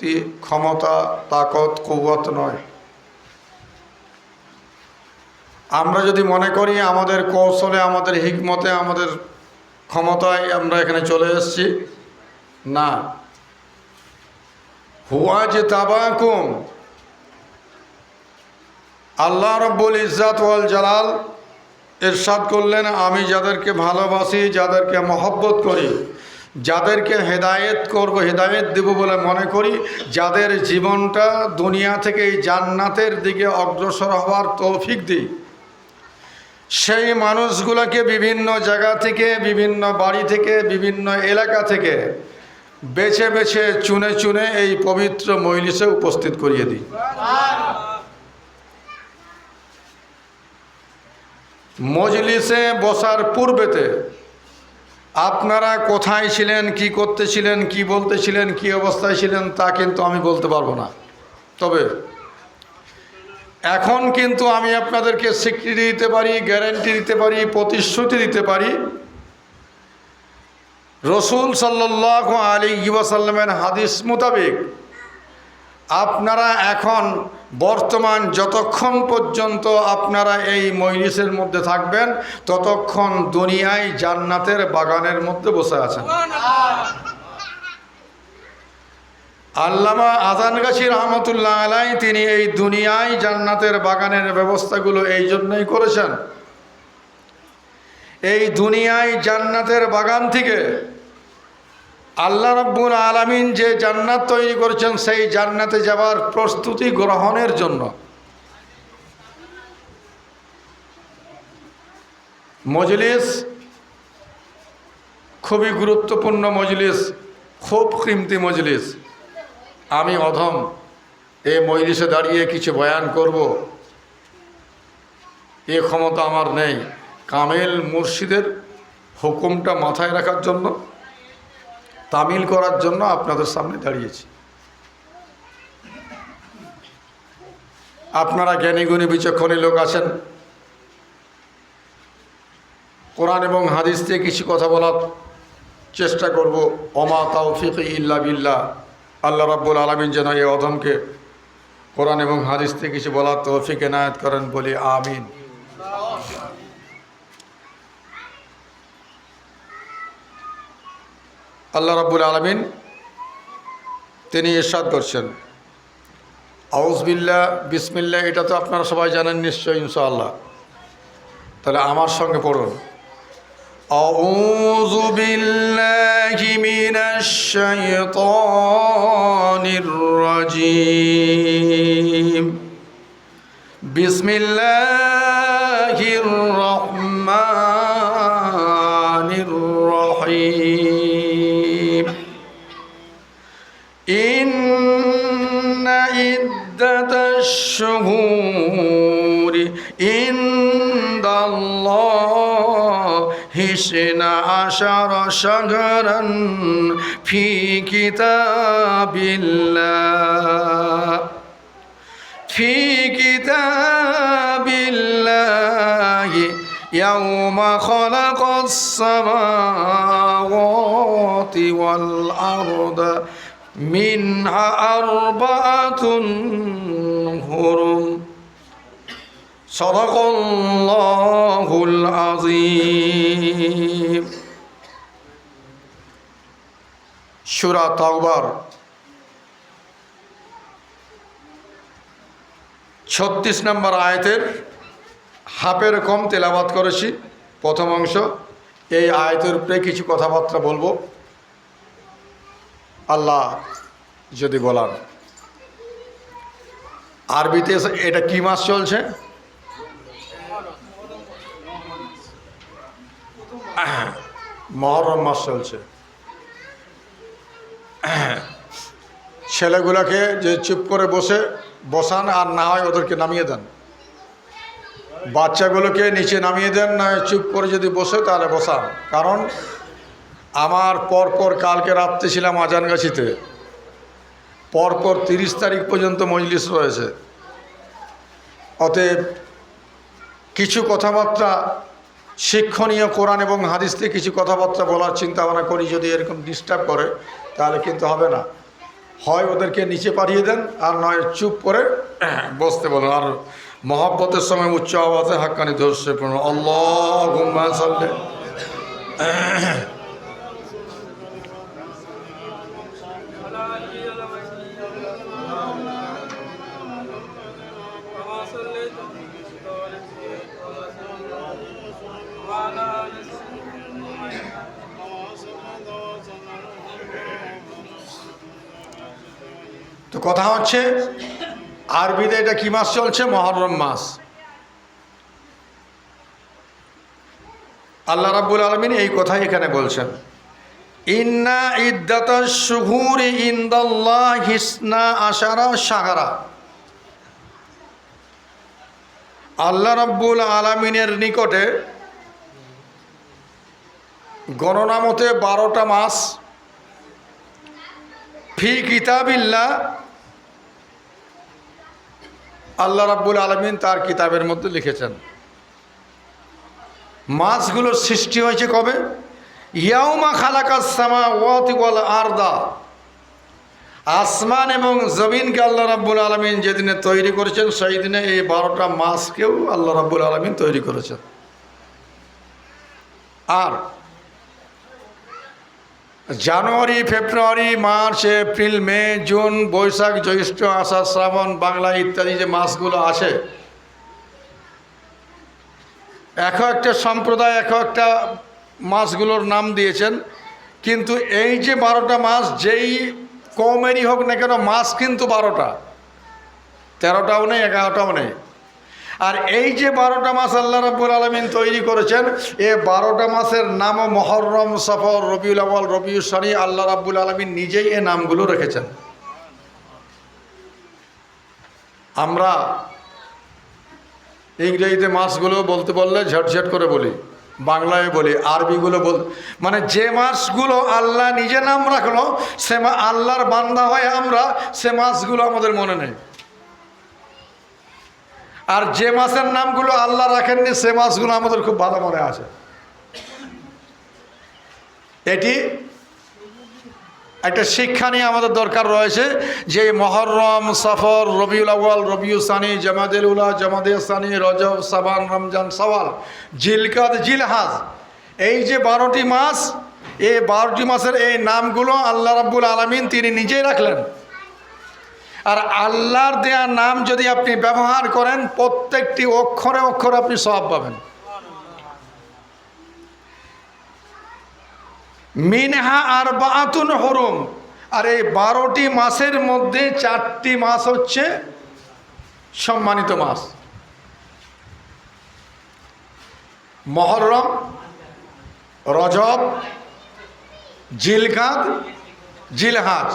শক্তি, ক্ষমতা, তাকত, কুওয়াত নয়। আমরা যদি মনে করি আমাদের কৌশলে, আমাদের হিকমতে, আমাদের ক্ষমতায় আমরা এখানে চলে এসেছি, না। হুয়া যে তাবাকুম, আল্লাহ রব্বুল ইজ্জাত ওয়াল জালাল ইরশাদ করলেন, আমি যাদেরকে ভালোবাসি, যাদেরকে মহব্বত করি, যাদেরকে হেদায়েত করব, হেদায়েত দেব বলে মনে করি, যাদের জীবনটা দুনিয়া থেকে এই জান্নাতের দিকে অগ্রসর হওয়ার তৌফিক দিই, সেই মানুষগুলোকে বিভিন্ন জায়গা থেকে, বিভিন্ন বাড়ি থেকে, বিভিন্ন এলাকা থেকে বেছে বেছে চুনে চুনে এই পবিত্র মজলিসে উপস্থিত করিয়ে দিই। মজলিসে বসার পূর্বেতে আপনারা কোথায় ছিলেন, কি করতেছিলেন, কি বলতেছিলেন, কি অবস্থায় ছিলেন, তা কিন্তু আমি বলতে পারবো না। তবে এখন কিন্তু আমি আপনাদেরকে স্বীকৃতি দিতে পারি, গ্যারান্টি দিতে পারি, প্রতিশ্রুতি দিতে পারি, রসুল সাল্লাল্লাহু আলাইহি ওয়াসাল্লামের হাদিস মোতাবেক আপনারা এখন বর্তমান যতক্ষণ পর্যন্ত আপনারা এই মজলিসের মধ্যে থাকবেন, ততক্ষণ দুনিয়ায় জান্নাতের বাগানের মধ্যে বসে আছেন। আল্লামা আজানগাছি রহমতুল্লাহ আলাই তিনি এই দুনিয়ায় জান্নাতের বাগানের ব্যবস্থাগুলো এই জন্যই করেছেন। এই দুনিয়ায় জান্নাতের বাগান থেকে আল্লাহ রাব্বুল আলামিন যে জান্নাত তৈরি করেছেন, সেই জান্নাতে যাওয়ার প্রস্তুতি গ্রহণের জন্য মজলিস খুবই গুরুত্বপূর্ণ মজলিস, খুব কিমতি মজলিস। আমি অধম এই মজলিসে দাঁড়িয়ে কিছু বয়ান করব, এ ক্ষমতা আমার নেই। কামেল মুর্শিদের হুকুমটা মাথায় রাখার জন্য, তামিল করার জন্য আপনাদের সামনে দাঁড়িয়েছি। আপনারা জ্ঞানী গুণী বিচক্ষণী লোক আছেন, কোরআন এবং হাদিস থেকে কিছু কথা বলার চেষ্টা করব। ওমা তাওফিক ইল্লা বিল্লাহ। আল্লাহ রাব্বুল আলামিন যেন এই অধমকে কোরআন এবং হাদিস থেকে কিছু বলার তৌফিক এনায়েত করেন, বলি আমিন। আল্লাহ রাব্বুল আলামিন তিনি ইরশাদ করছেন, আউযুবিল্লাহ বিসমিল্লাহ। এটা তো আপনারা সবাই জানেন নিশ্চয়, ইনশাআল্লাহ। তাহলে আমার সঙ্গে পড়ুন, আউযু বিল্লাহি মিনাশ শাইতানির রাজীম, বিসমিল্লাহির রহমানির রহিম। ইন্না ইদ্দাতাশ শুহুরি ইনদাল্লাহি ইসনা আশারা শাহরান ফি কিতাবিল্লাহ ফি কিতাবিল্লাহি ইয়াওমা খালাকাস সামাওয়াতি ওয়াল আরদা মিনহা আরবাআতুন হুরুম। সাদাকাল্লাহুল আযীম। সূরা তাওবার 36 নম্বর আয়াতের হাফের কম তেলাওয়াত করেছি প্রথম অংশ। এই আয়াতের উপরে কিছু কথাবার্তা বলবো, আল্লাহ যদি বলার। আরবিতে এটা কি মাস চলছে? মুহররম মাস চলছে। ছেলেগুলোকে যে চুপ করে বসান, আর না হয় ওদেরকে নামিয়ে দেন। বাচ্চাগুলোকে নিচে নামিয়ে দেন, না চুপ করে যদি বসে তাহলে বসান। কারণ আমার পরপর কালকে রাত্রে ছিলাম আজানগাছিতে, পরপর 30 তারিখ পর্যন্ত মজলিস রয়েছে। অতএব কিছু কথাবার্তা শিক্ষণীয় কোরআন এবং হাদিস থেকে কিছু কথাবার্তা বলার চিন্তা ভাবনা করি। যদি এরকম ডিস্টার্ব করে তাহলে কিন্তু হবে না। হয় ওদেরকে নিচে পাঠিয়ে দেন, আর নয় চুপ করে বসতে বলেন। আর মহব্বতের সময় উচ্চ আওয়াজে হাক্কানি ধরছে পড়ুন, আল্লাহুম্মা সাল্লি। তো কথা হচ্ছে আরবিতে এটা কি মাস চলছে? মুহররম মাস। আল্লাহ রাব্বুল আলামিন এই কথাই এখানে বলছেন, ইন্না ইদ্দাতাশ শুহুরি ইনদাল্লাহি ইসনা আশারা শাহরা। আল্লাহ রাব্বুল আলামিনের নিকটে গণনা মতে 12টা মাস, ফি কিতাবিল্লাহ, আল্লাহ রাব্বুল আলামিন তার কিতাবের মধ্যে লিখেছেন। মাসগুলোর সৃষ্টি হয়েছে কবে? ইয়াউমা খালাকাস সামাওয়াতি ওয়াল আরদা, আসমান এবং জমিনকে আল্লাহ রাব্বুল আলামিন যেদিনে তৈরি করেছেন সেই দিনে এই 12টা মাসকেও আল্লাহ রাব্বুল আলামিন তৈরি করেছেন। আর জানুয়ারি, ফেব্রুয়ারি, মার্চ, এপ্রিল, মে, জুন, বৈশাখ, জ্যৈষ্ঠ, আষাঢ়, শ্রাবণ, বাংলা ইত্যাদি যে মাসগুলো আছে, এক একটা সম্প্রদায় এক একটা মাসগুলোর নাম দিয়েছেন। কিন্তু এই যে 12টা মাস, যেই কমেরই হোক না কেন, মাস কিন্তু 12টা, 13টাও নেই, 11টাও নেই। আর এই যে 12টা মাস আল্লাহ রাব্বুল আলামিন তৈরি করেছেন, এই 12টা মাসের নামও মুহররম, সফর, রবিউল আউয়াল, রবিউল সানি। আল্লাহ রাব্বুল আলামিন নিজেই এই নামগুলো রেখেছেন। আমরা ইংরেজিতে মাসগুলো বলতে বললে ঝটঝট করে বলি, বাংলায় বলি, আরবিগুলো মানে যে মাসগুলো আল্লাহ নিজে নাম রাখলো, সে আল্লাহর বান্দা হয়ে আমরা, সে মাসগুলো আমাদের মনে নেই। আর যে মাসের নামগুলো আল্লাহ রাখেননি, সে মাসগুলো আমাদের খুব ভালো মনে আছে। এটি একটা শিক্ষা নিয়ে আমাদের দরকার রয়েছে, যে মুহররম, সফর, রবিউল আউয়াল, রবিউল সানি, জামাদুল উলা, জামাদুল সানি, রজব, শাবান, রমজান, শাওয়াল, জিলকাদ, জিলহাজ, এই যে 12টি মাস, এই 12টি মাসের এই নামগুলো আল্লাহ রাব্বুল আলামিন তিনি নিজেই রাখলেন। আর আল্লাহর দেয়া নাম যদি আপনি ব্যবহার করেন, প্রত্যেকটি অক্ষরে অক্ষরে আপনি সওয়াব পাবেন। মিনহা আরবাআতুন হুরুম, আর এই 12টি মাসের মধ্যে 4টি মাস হচ্ছে সম্মানিত মাস। মুহররম, রজব, জিলকাদ, জিলহাজ,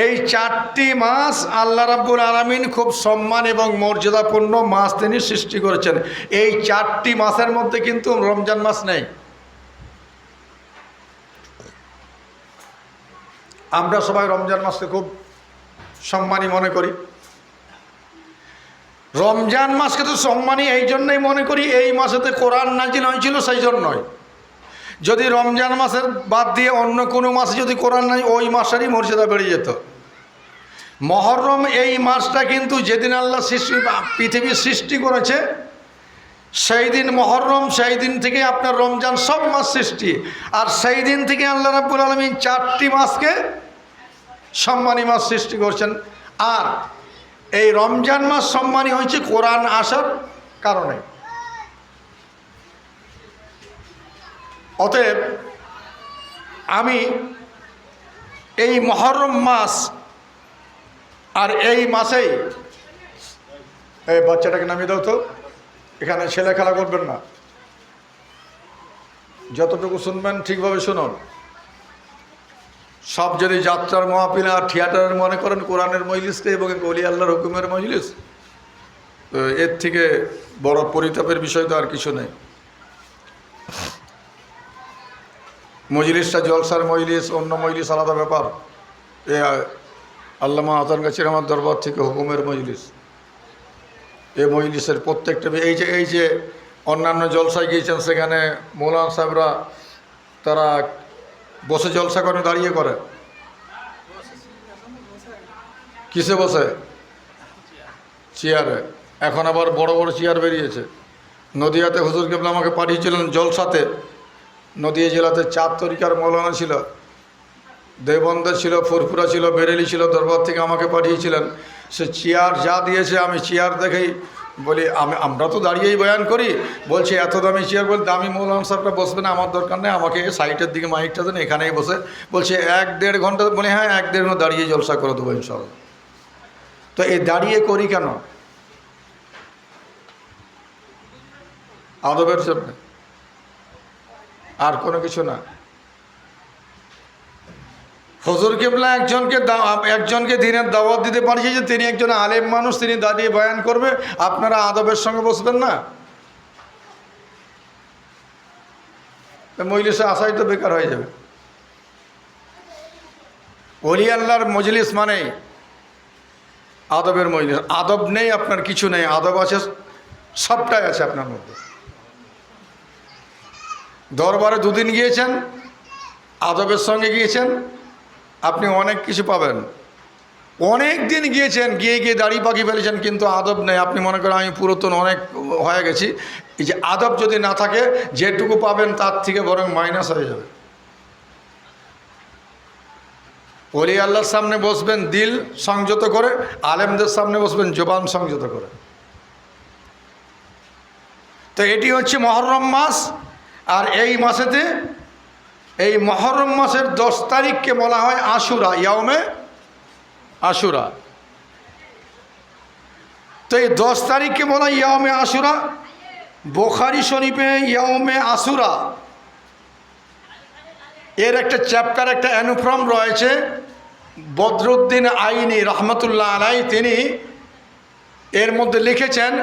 এই 4টি মাস আল্লাহ রাব্বুল আলামিন খুব সম্মান এবং মর্যাদাপূর্ণ মাস তিনি সৃষ্টি করেছেন। এই 4টি মাসের মধ্যে কিন্তু রমজান মাস নেই। আমরা সবাই রমজান মাসকে খুব সম্মানী মনে করি। রমজান মাসকে তো সম্মানী এই জন্যই মনে করি, এই মাসেতে কোরআন নাজিল হয়েছিল, সেই জন্যই। যদি রমজান মাসের বাদ দিয়ে অন্য কোনো মাসে যদি কোরআন নাই, ওই মাসেরই মর্যাদা বেড়ে যেত। মুহররম এই মাসটা কিন্তু যেদিন আল্লাহ পৃথিবীর সৃষ্টি করেছে সেই দিন মুহররম, সেই দিন থেকে আপনার রমজান, সব মাস সৃষ্টি। আর সেই দিন থেকে আল্লাহ রাব্বুল আলামিন 4টি মাসকে সম্মানী মাস সৃষ্টি করছেন। আর এই রমজান মাস সম্মানী হয়েছে কোরআন আসার কারণে। অতএব আমি এই মুহররম মাস আর এই মাসেই, এই বাচ্চাটাকে নামিয়ে দাও তো, এখানে ছেলে খেলা করবেন না, যতটুকু শুনবেন ঠিকভাবে শুনুন। সব যদি যাত্রার মাহফিল আর থিয়েটারের মনে করেন কোরআনের মজলিসকে এবং ওলি আল্লাহর হুকুমের মজলিস, তো এর থেকে বড় পরিতাপের বিষয় তো আর কিছু নেই। মজলিসটা জলসার মজলিস, অন্য মজলিস আলাদা ব্যাপার। এ আল্লামা হাসান গাছির আমার দরবার থেকে হুকুমের মজলিস, এই মজলিসের প্রত্যেকটা, এই যে অন্যান্য জলসায় গিয়েছেন সেখানে মৌলানা সাহেবরা তারা বসে জলসা করে, দাঁড়িয়ে করে? কিসে বসে? চেয়ারে। এখন আবার বড় বড় চেয়ার বেরিয়েছে। নদিয়াতে হুজুর কেবলা আমাকে পাঠিয়েছিলেন জলসাতে। নদিয়া জেলাতে 4 তরিকার মৌলানা ছিল, দেবন্দে ছিল, ফুরফুরা ছিল, বেরেলি ছিল, দরবার থেকে আমাকে পাঠিয়েছিলেন। সে চেয়ার যা দিয়েছে আমি চেয়ার দেখেই বলি আমরা তো দাঁড়িয়েই বয়ান করি। বলছে এত দামি চেয়ার, বলে দামি মৌলানা সাহেবরা বসবে না, আমার দরকার নেই, আমাকে সাইটের দিকে মাইকটা দেন, এখানেই বসে। বলছে 1-1.5 ঘন্টা। বলে হ্যাঁ 1-1.5 ঘন্টা দাঁড়িয়ে জলসা করে দেবো ইনশাআল্লাহ। তো এই দাঁড়িয়ে করি কেন? আদবের জন্য, আর কোনো কিছু না। হুজুর কেবলা একজনকে দিনের দাওয়াত দিতে পারছে যে তিনি একজন আলেম মানুষ, তিনি দাঁড়িয়ে বয়ান করবে, আপনারা আদবের সঙ্গে বসবেন না? মজলিসে আসাই তো বেকার হয়ে যাবে। ওলি আল্লাহর মজলিস মানে আদবের মজলিস। আদব নেই আপনার, কিছু নেই। আদব আছে, সবটাই আছে আপনার মধ্যে। দরবারে 2 দিন গিয়েছেন, আদবের সঙ্গে গিয়েছেন, আপনি অনেক কিছু পাবেন। অনেক দিন গিয়েছেন, গিয়ে দাড়ি পাখি ফেলেছেন, কিন্তু আদব নেই। আপনি মনে করেন আমি পুরাতন অনেক হয়ে গেছি। এই যে আদব যদি না থাকে, যেটুকু পাবেন তার থেকে বরং মাইনাস হয়ে যাবে। ওলি আল্লাহর সামনে বসবেন দিল সংযত করে, আলেমদের সামনে বসবেন জবান সংযত করে। তো এটি হচ্ছে মহরম মাস। আর এই মাসেতে, এই মহরম মাসের 10 তারিখকে বলা হয় আশুরা, ইয়াউমে আশুরা। তো এই 10 তারিখকে বলা হয় ইয়াউমে আশুরা। বুখারী শরীফে ইয়াউমে আশুরা এর একটা চ্যাপ্টার, একটা অনুফ্রম রয়েছে। বদরুদ্দিন আইনি রহমতুল্লাহ আলাই তিনি এর মধ্যে লিখেছেন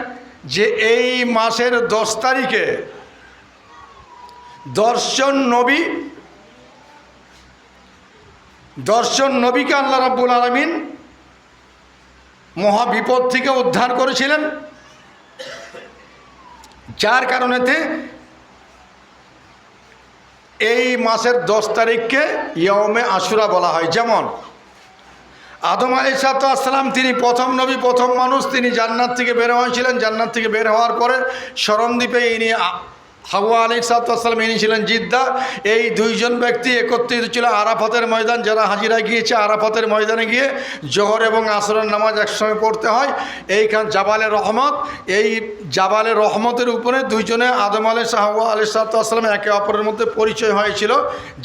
যে এই মাসের 10 তারিখে 10 জন নবীকে আল্লাহ রাব্বুল আলামিন মহাবিপদ থেকে উদ্ধার করেছিলেন, যার কারণেতে এই মাসের 10 তারিখকে ইয়াউমে আশুরা বলা হয়। যেমন আদম আলাইহিস সালাম, তিনি প্রথম নবী, প্রথম মানুষ। তিনি জান্নাত থেকে বের হয়েছিলেন। জান্নাত থেকে বের হওয়ার পরে শরণদ্বীপে ইনি হাওয়া আলাইহিস সালাম, ইনি ছিলেন জিদ্দা। এই 2 জন ব্যক্তি একত্রিত ছিল আরাফাতের ময়দান। যারা হাজিরা গিয়েছে আরাফাতের ময়দানে গিয়ে জোহর এবং আসরের নামাজ একসঙ্গে পড়তে হয়। এইখান জাবালে রহমত, এই জাবালে রহমতের উপরে 2 জনে আদম আলাইহিস হাওয়া আলাইহিস সালাম একে অপরের মধ্যে পরিচয় হয়েছিল,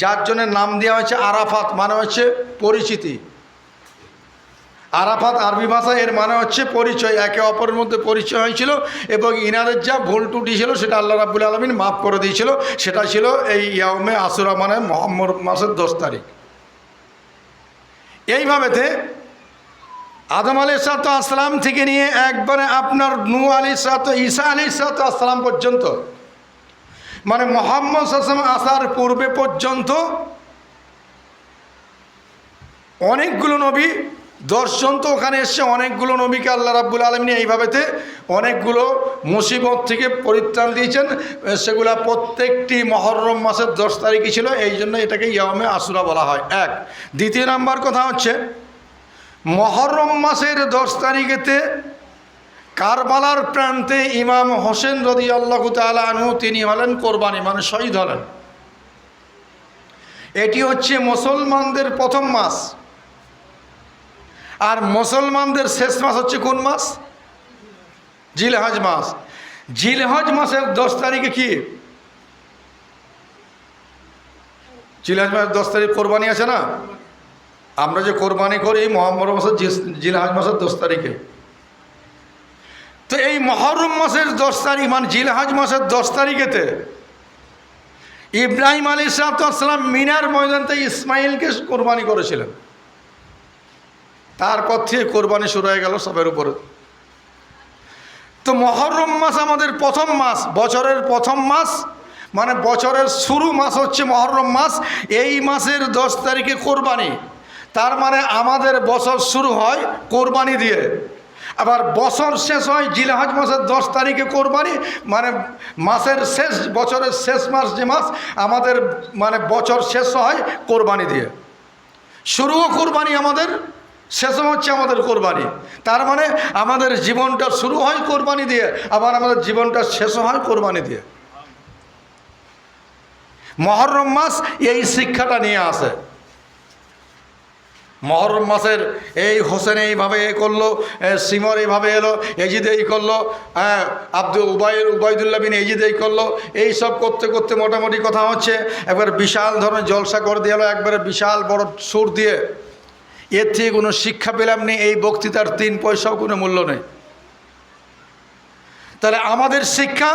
যার জন্য নাম দেওয়া হয়েছে আরাফাত, মানে হচ্ছে পরিচিতি। আরাফাত আরবি ভাষা, এর মানে হচ্ছে পরিচয়, একে অপরের মধ্যে পরিচয় হয়েছিল। এবং ইনাদের যা ভুল ত্রুটি ছিল সেটা আল্লাহ রাব্বুল আলামিন মাফ করে দিয়েছিল। সেটা ছিল এই ইয়াউমে আশুরা, মানে মুহররম মাসের 10 তারিখ। এইভাবেতে আদম আলাইহিস সালাম থেকে নিয়ে একবারে আপনার নূহ আলাইহিস সালাম, ঈসা আলাইহিস সালাম পর্যন্ত, মানে মুহাম্মদ সাল্লাল্লাহু আলাইহি ওয়াসাল্লাম আসার পূর্বে পর্যন্ত অনেকগুলো নবী, 10 জন তো ওখানে এসছে, অনেকগুলো নবীকে আল্লাহ রাব্বুল আলামিন এইভাবেতে অনেকগুলো মুসিবত থেকে পরিত্রাণ দিয়েছেন। সেগুলা প্রত্যেকটি মুহররম মাসের 10 তারিখই ছিল। এই জন্য এটাকে ইয়াউমে আশুরা বলা হয়। এক। দ্বিতীয় নাম্বার কথা হচ্ছে, মুহররম মাসের 10 তারিখেতে কারবালার প্রান্তে ইমাম হোসেন রাদিয়াল্লাহু তাআলা আনহু তিনি হলেন কোরবানি, মানে শহীদ হলেন। এটি হচ্ছে মুসলমানদের প্রথম মাস। আর মুসলমানদের শেষ মাস হচ্ছে কোন মাস? জিলহজ মাস। জিলহজ মাসের 10 তারিখে কি? জিলহজ মাসের 10 তারিখ কোরবানি আছে না? আমরা যে কোরবানি করি মুহররম মাসের জিলহজ মাসের 10 তারিখে। তো এই মুহররম মাসের 10 তারিখ, মানে জিলহজ মাসের 10 তারিখেতে ইব্রাহিম আলাইহিস সালাম মিনার ময়দানতে ইসমাইলকে কোরবানি করেছিলেন। তারপর থেকে কোরবানি শুরু হয়ে গেল সবের উপরে। তো মুহররম মাস আমাদের প্রথম মাস, বছরের প্রথম মাস, মানে বছরের শুরু মাস হচ্ছে মুহররম মাস। এই মাসের 10 তারিখে কোরবানি, তার মানে আমাদের বছর শুরু হয় কোরবানি দিয়ে। আবার বছর শেষ হয় জিলহজ মাসের 10 তারিখে কোরবানি, মানে মাসের শেষ, বছরের শেষ মাস যে মাস আমাদের, মানে বছর শেষ হয় কোরবানি দিয়ে। শুরুও কোরবানি আমাদের, শেষও হচ্ছে আমাদের কোরবানি। তার মানে আমাদের জীবনটা শুরু হয় কোরবানি দিয়ে, আবার আমাদের জীবনটা শেষও হয় কোরবানি দিয়ে। মহরম মাস এই শিক্ষাটা নিয়ে আসে। মহরম মাসের এই হোসেন এইভাবে এ করলো, সিমর এইভাবে এলো, এজিদ এই করলো, উবাইদুল্লাহ বিন এজিদ এই করলো, এই সব করতে করতে মোটামুটি কথা হচ্ছে একবার বিশাল ধরনের জলসা করে দিয়ে এলো, একবারে বিশাল বড় সুর দিয়ে। এর থেকে কোনো শিক্ষা পেলাম নেই, এই বক্তৃতার 3 পয়সাও কোনো মূল্য নেই। তাহলে আমাদের শিক্ষা,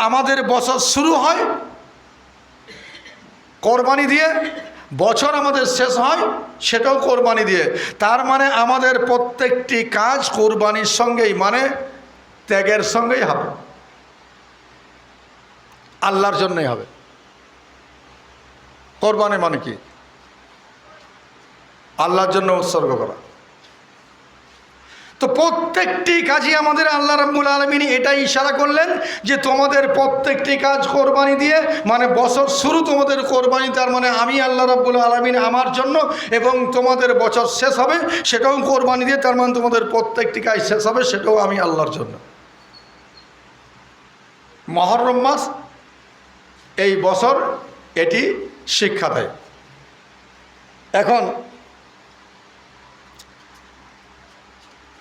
আমাদের বছর শুরু হয় কোরবানি দিয়ে, বছর আমাদের শেষ হয় সেটাও কোরবানি দিয়ে। তার মানে আমাদের প্রত্যেকটি কাজ কোরবানির সঙ্গেই, মানে ত্যাগের সঙ্গেই হবে, আল্লাহর জন্যই হবে। কোরবানি মানে কি? আল্লাহর জন্য উৎসর্গ করা। তো প্রত্যেকটি কাজই আমাদের আল্লাহ রাব্বুল আলামিন এটাই ইশারা করলেন যে তোমাদের প্রত্যেকটি কাজ কোরবানি দিয়ে, মানে বছর শুরু তোমাদের কোরবানি, তার মানে আমি আল্লাহ রাব্বুল আলামিন আমার জন্য, এবং তোমাদের বছর শেষ হবে সেটাও কোরবানি দিয়ে, তার মানে তোমাদের প্রত্যেকটি কাজ শেষ হবে সেটাও আমি আল্লাহর জন্য। মহরম মাস এই বছর এটি শিক্ষা দেয়। এখন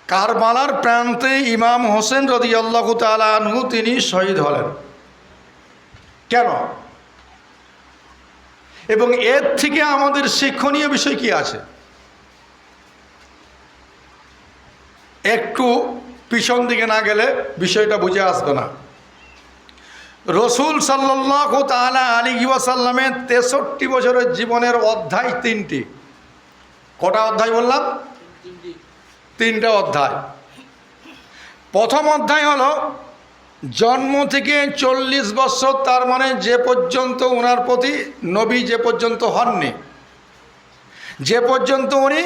কারবালার প্রান্তে ইমাম হোসেন রাদিয়াল্লাহু তাআলা আনহু তিনি শহীদ হলেন কেন, এবং এর থেকে আমাদের শিক্ষণীয় বিষয় কি আছে? একটু পিছন দিকে না গেলে বিষয়টা বুঝে আসবে না। রসুল সাল্লাল্লাহু তাআলা আলাইহি ওয়াসাল্লামের 63 বছরের জীবনের অধ্যায় 3টি। কটা অধ্যায় বললাম? 3টা অধ্যায়। প্রথম অধ্যায় হলো জন্ম থেকে 40 বছর, তার মানে যে পর্যন্ত ওনার প্রতি নবী যে পর্যন্ত হননি, যে পর্যন্ত উনি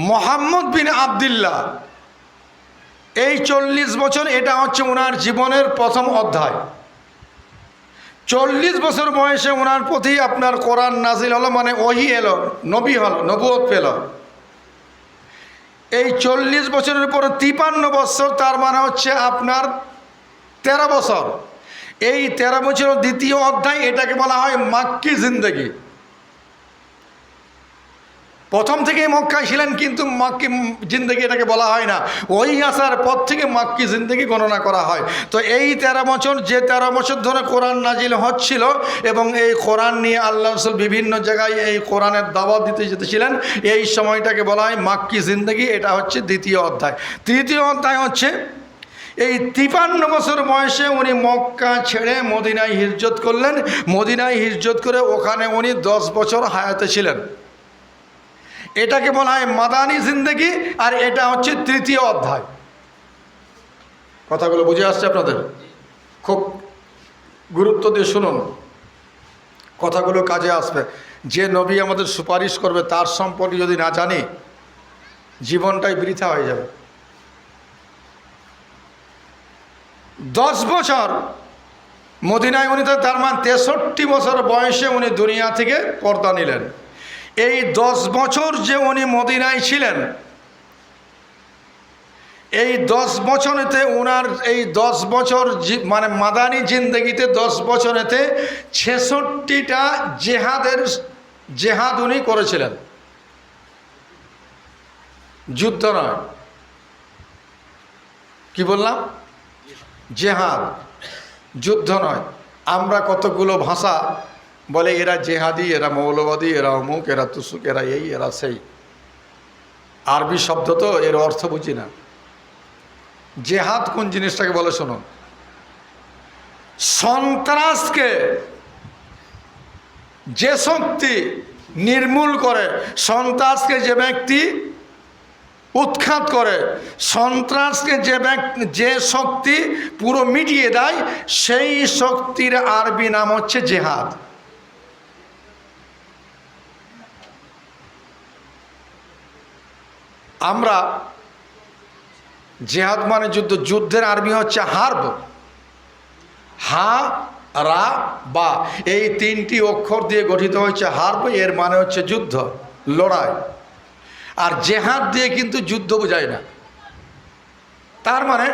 মুহাম্মদ বিন আবদুল্লাহ, এই 40 বছর, এটা হচ্ছে ওনার জীবনের প্রথম অধ্যায়। 40 বছর বয়সে ওনার প্রতি আপনার কোরআন নাজিল হলো, মানে ওহী এলো, নবী হলো, নবুয়ত পেল। এই 40 বছরের পরে 53 বছর, তার মানে হচ্ছে আপনার 13 বছর। এই 13 বছরের দ্বিতীয় অধ্যায়, এটাকে বলা হয় মাক্কি জিন্দেগি। প্রথম থেকেই মক্কায় ছিলেন, কিন্তু মাক্কি জিন্দেগি এটাকে বলা হয় না। ওই আসার পর থেকে মাক্কি জিন্দেগি গণনা করা হয়। তো এই 13 বছর, যে 13 বছর ধরে কোরআন নাজিল হচ্ছিল, এবং এই কোরআন নিয়ে আল্লাহ রাসূল বিভিন্ন জায়গায় এই কোরআনের দাওয়াত দিতে যেতেছিলেন, এই সময়টাকে বলা হয় মাক্কি জিন্দেগি। এটা হচ্ছে দ্বিতীয় অধ্যায়। তৃতীয় অধ্যায় হচ্ছে এই 53 বছর বয়সে উনি মক্কা ছেড়ে মদিনায় হিজরত করলেন। মদিনায় হিজরত করে ওখানে উনি 10 বছর হায়াতে ছিলেন। এটাকে বলা হয় মাদানী জিন্দেগি, আর এটা হচ্ছে তৃতীয় অধ্যায়। কথাগুলো বুঝে আসছে আপনাদের? খুব গুরুত্ব দিয়ে শুনুন, কথাগুলো কাজে আসবে। যে নবী আমাদের সুপারিশ করবে তার সম্পর্কে যদি না জানি, জীবনটাই বৃথা হয়ে যাবে। 10 বছর মদিনায় উনি, তার মানে 63 বছর বয়সে উনি দুনিয়া থেকে পর্দা নিলেন। এই 10 বছর যে উনি মদিনায় ছিলেন, এই 10 বছরেতে ওনার এই 10 বছর মানে মাদানী জিন্দেগিতে 10 বছরেতে 66টা জেহাদ উনি করেছিলেন। যুদ্ধ নয়, কি বললাম? জেহাদ, যুদ্ধ নয়। আমরা কতগুলো ভাষা বলে, এরা জেহাদি, এরা মৌলবাদী, এরা অমুক, এরা তুসুক, এরা এই, এরা সেই। আরবি শব্দ তো, এর অর্থ বুঝি না। জেহাদ কোন জিনিসটাকে বলে শুনুন। সন্ত্রাসকে যে শক্তি নির্মূল করে, সন্ত্রাসকে যে ব্যক্তি উৎখাত করে, সন্ত্রাসকে যে শক্তি পুরো মিটিয়ে দেয়, সেই শক্তির আরবি নাম হচ্ছে জেহাদ। আমরা জেহাদ মানে যুদ্ধ, যুদ্ধের আরবি হচ্ছে হার্ব। হা, রা, বা, এই 3টি অক্ষর দিয়ে গঠিত হয়েছে হার্ব। এর মানে হচ্ছে যুদ্ধ, লড়াই। আর জেহাদ দিয়ে কিন্তু যুদ্ধ বোঝায় না। তার মানে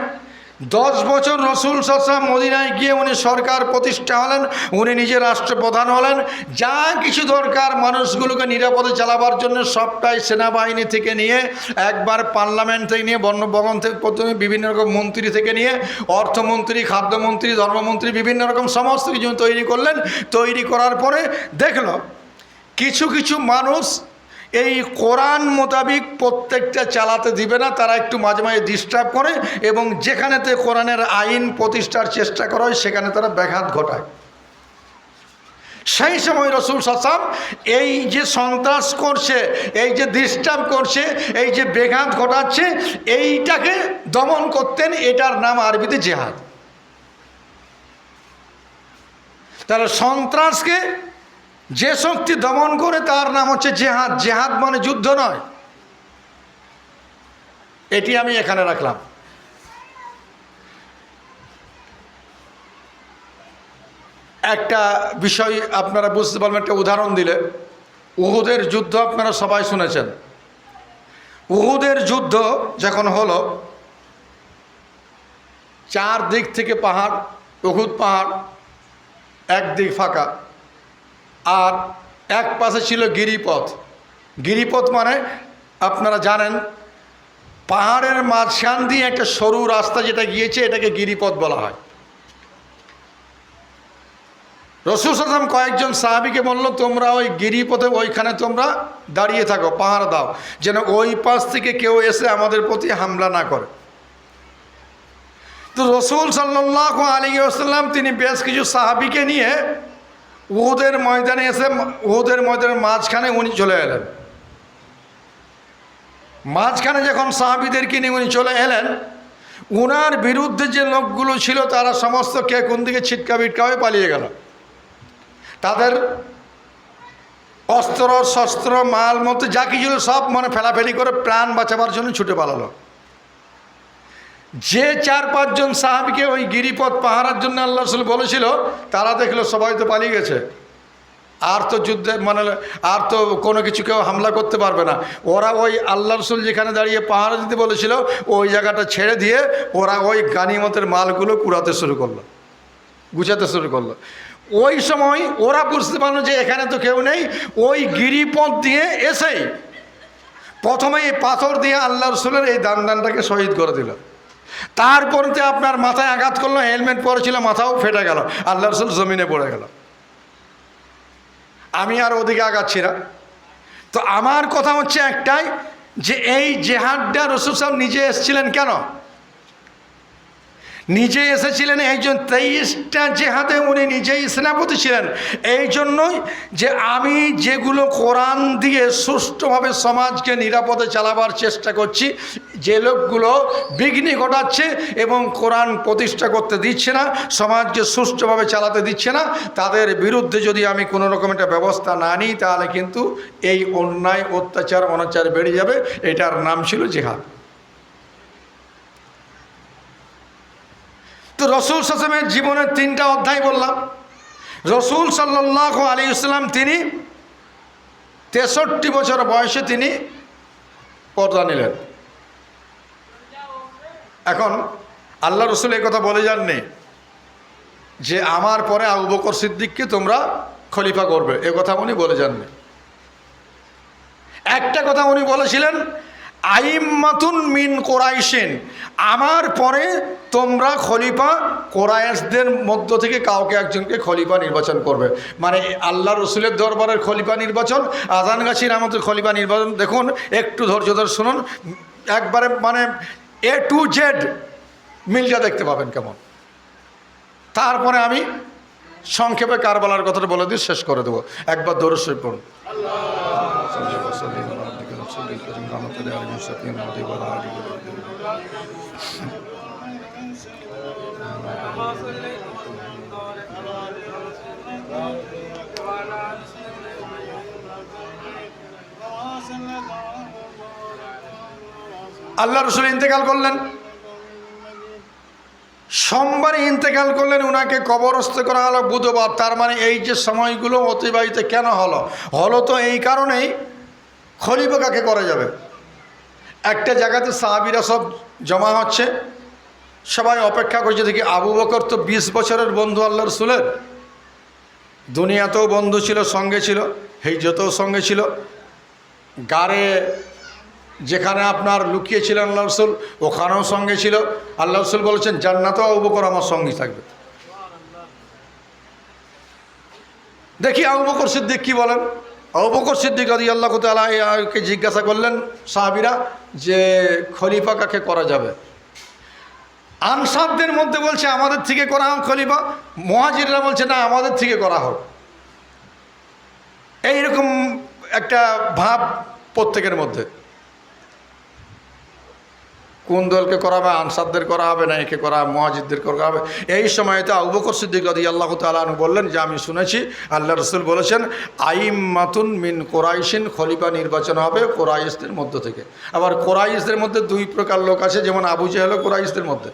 10 বছর রসুল সাল্লাল্লাহু মদিনায় গিয়ে উনি সরকার প্রতিষ্ঠা হলেন, উনি নিজে রাষ্ট্রপ্রধান হলেন, যা কিছু দরকার মানুষগুলোকে নিরাপদে চালাবার জন্য সবটাই সেনাবাহিনী থেকে নিয়ে, একবার পার্লামেন্ট থেকে নিয়ে, বর্ণভবন থেকে প্রথমে বিভিন্ন রকম মন্ত্রী থেকে নিয়ে, অর্থমন্ত্রী, খাদ্যমন্ত্রী, ধর্মমন্ত্রী, বিভিন্ন রকম সমস্ত কিছু তৈরি করলেন। তৈরি করার পরে দেখলো কিছু কিছু মানুষ এই কোরআন মোতাবিক প্রত্যেকটা চালাতে দিবে না, তারা একটু মাঝে মাঝে ডিস্টার্ব করে এবং যেখানেতে কোরআনের আইন প্রতিষ্ঠার চেষ্টা করা হয় সেখানে তারা ব্যাঘাত ঘটায়। সেই সময় রাসূল সাল্লাল্লাহু আলাইহি ওয়াসাল্লাম এই যে সন্ত্রাস করছে, এই যে ডিস্টার্ব করছে, এই যে ব্যাঘাত ঘটাচ্ছে, এইটাকে দমন করতেন। এটার নাম আরবিতে জিহাদ। তাহলে সন্ত্রাসকে যে শক্তি দমন করে তার নাম হচ্ছে জেহাদ। জেহাদ মানে যুদ্ধ নয়। এটি আমি এখানে রাখলাম। একটা বিষয় আপনারা বুঝতে পারবেন, একটা উদাহরণ দিলে। উহুদের যুদ্ধ আপনারা সবাই শুনেছেন। উহুদের যুদ্ধ যখন হলো, চারদিক থেকে পাহাড়, উহুদ পাহাড়, একদিক ফাঁকা, আর এক পাশে ছিল গিরিপথ। গিরিপথ মানে আপনারা জানেন পাহাড়ের মাঝখান দিয়ে একটা সরু রাস্তা যেটা গিয়েছে, এটাকে গিরিপথ বলা হয়। রাসূল সাল্লাল্লাহু আলাইহি ওয়াসাল্লাম কয়েকজন সাহাবীকে বলল, তোমরা ওই গিরিপথে ওইখানে তোমরা দাঁড়িয়ে থাকো, পাহাড় দাও, যেন ওই পাশ থেকে কেউ এসে আমাদের প্রতি হামলা না করে। তো রাসূল সাল্লাল্লাহু আলাইহি ওয়াসাল্লাম তিনি বেশ কিছু সাহাবীকে নিয়ে উহুদের ময়দানে এসে, উহুদের ময়দানের মাঝখানে উনি চলে এলেন। মাঝখানে যখন সাহাবীদেরকে নিয়ে উনি চলে এলেন, উনার বিরুদ্ধে যে লোকগুলো ছিল তারা সমস্ত কে কোন দিকে ছিটকা বিটকা হয়ে পালিয়ে গেল। তাদের অস্ত্র শস্ত্র মাল মতো যা কিছু সব মানে ফেলাফেলি করে প্রাণ বাঁচাবার জন্য ছুটে পালালো। যে 4-5 জন সাহাবীকে ওই গিরিপথ পাহারার জন্য আল্লাহ রাসূল বলেছিল, তারা দেখলো সবাই তো পালিয়ে গেছে, আর তো যুদ্ধে মানে আর তো কোনো কিছু কেউ হামলা করতে পারবে না। ওরা ওই আল্লাহ রাসূল যেখানে দাঁড়িয়ে পাহারা দিতে বলেছিল ওই জায়গাটা ছেড়ে দিয়ে ওরা ওই গানিমতের মালগুলো কুড়াতে শুরু করলো, গুছাতে শুরু করলো। ওই সময় ওরা বুঝতে পারলো যে এখানে তো কেউ নেই। ওই গিরিপথ দিয়ে এসেই প্রথমে এই পাথর দিয়ে আল্লাহ রাসূলের এই দানটাকে শহীদ করে দিল। তারপরে আপনার মাথায় আঘাত করলো, হেলমেট পরেছিল, মাথাও ফেটে গেল, আল্লাহ রাসূল জমিনে পড়ে গেল। আমি আর ওদিকে আগাচ্ছি না। তো আমার কথা হচ্ছে একটাই, যে এই জেহাদটা রাসূল সাল্লাল্লাহু নিজে এসেছিলেন কেন? নিজে এসেছিলেন এই জন্য, 23টা জেহাদে উনি নিজেই সেনাপতি ছিলেন। এই জন্যই যে আমি যেগুলো কোরআন দিয়ে সুষ্ঠুভাবে সমাজকে নিরাপদে চালাবার চেষ্টা করছি, যে লোকগুলো বিঘ্ন ঘটাচ্ছে এবং কোরআন প্রতিষ্ঠা করতে দিচ্ছে না, সমাজকে সুষ্ঠুভাবে চালাতে দিচ্ছে না, তাদের বিরুদ্ধে যদি আমি কোনো রকম একটা ব্যবস্থা না নিই, তাহলে কিন্তু এই অন্যায় অত্যাচার অনাচার বেড়ে যাবে। এটার নাম ছিল জিহাদ। তো রাসূল সাল্লাল্লাহু আলাইহি ওয়াসাল্লামের জীবনের 3টা অধ্যায় বললাম। রাসূল সাল্লাল্লাহু আলাইহি ওয়াসাল্লাম তিনি 63 বছর বয়সে তিনি পর্দা নিলেন। এখন আল্লাহ রাসূল এই কথা বলে যাননি যে আমার পরে আবু বকর সিদ্দিককে তোমরা খলিফা করবে, এ কথা উনি বলে যাননি। একটা কথা উনি বলেছিলেন, আইম্মাতুন মিন কুরাইশিন, আমার পরে তোমরা খলিফা কুরাইশদের মধ্য থেকে কাউকে একজনকে খলিফা নির্বাচন করবে। মানে আল্লাহ রসুলের দরবারের খলিফা নির্বাচন, আজানগাছির আমাদের খলিফা নির্বাচন। দেখুন, একটু ধৈর্য ধরে শুনুন, একবারে মানে A to Z মিলটা দেখতে পাবেন কেমন। তারপরে আমি সংক্ষেপে কারবালার কথাটা বলে দিয়ে শেষ করে দেবো। একবার দরুদ শরীফ পড়ুন। আল্লাহ রসুল ইন্তেকাল করলেন, সোমবারে ইন্তেকাল করলেন, উনাকে কবরস্থ করা হলো বুধবার। তার মানে এই যে সময়গুলো অতিবাহিত কেন হলো? হলো তো এই কারণেই, খলিফা কাকে করা যাবে? একটা জায়গাতে সাহাবীরা সব জমা হচ্ছে, সবাই অপেক্ষা করছে দেখি আবু বকর তো 20 বছরের বন্ধু আল্লাহ রসুলের, দুনিয়াতেও বন্ধু ছিল, সঙ্গে ছিল, হিজরতেও সঙ্গে ছিল, গাড়ে যেখানে আপনার লুকিয়েছিলেন আল্লাহ রসুল ওখানেও সঙ্গে ছিল। আল্লাহ রসুল বলেছেন জান্নাতেও আবু বকর আমার সঙ্গী থাকবে। দেখি আবু বকর সিদ্দিক কি বলেন। আবু বকর সিদ্দিক রাদিয়াল্লাহু তাআলা কে জিজ্ঞাসা করলেন সাহাবীরা যে খলিফা কাকে করা যাবে। আনসারদের মধ্যে বলছে আমাদের থেকে করা হোক খলিফা, মুহাজিররা বলছে না আমাদের থেকে করা হোক। এইরকম একটা ভাব প্রত্যেকের মধ্যে, কোন দলকে করা হবে, আনসারদের করা হবে না একে করা হবে, মুহাজিরদের করা হবে। এই সময়তে আবু বকর সিদ্দিক রাদিয়াল্লাহু তাআলা আনহু বললেন যে আমি শুনেছি আল্লাহ রসুল বলেছেন আইম্মাতুন মিন কোরাইশিন, খলিফা নির্বাচন হবে কোরাইশদের মধ্য থেকে। আবার কোরাইশদের মধ্যে 2 প্রকার লোক আছে, যেমন আবু জেহেল কোরাইশদের মধ্যে।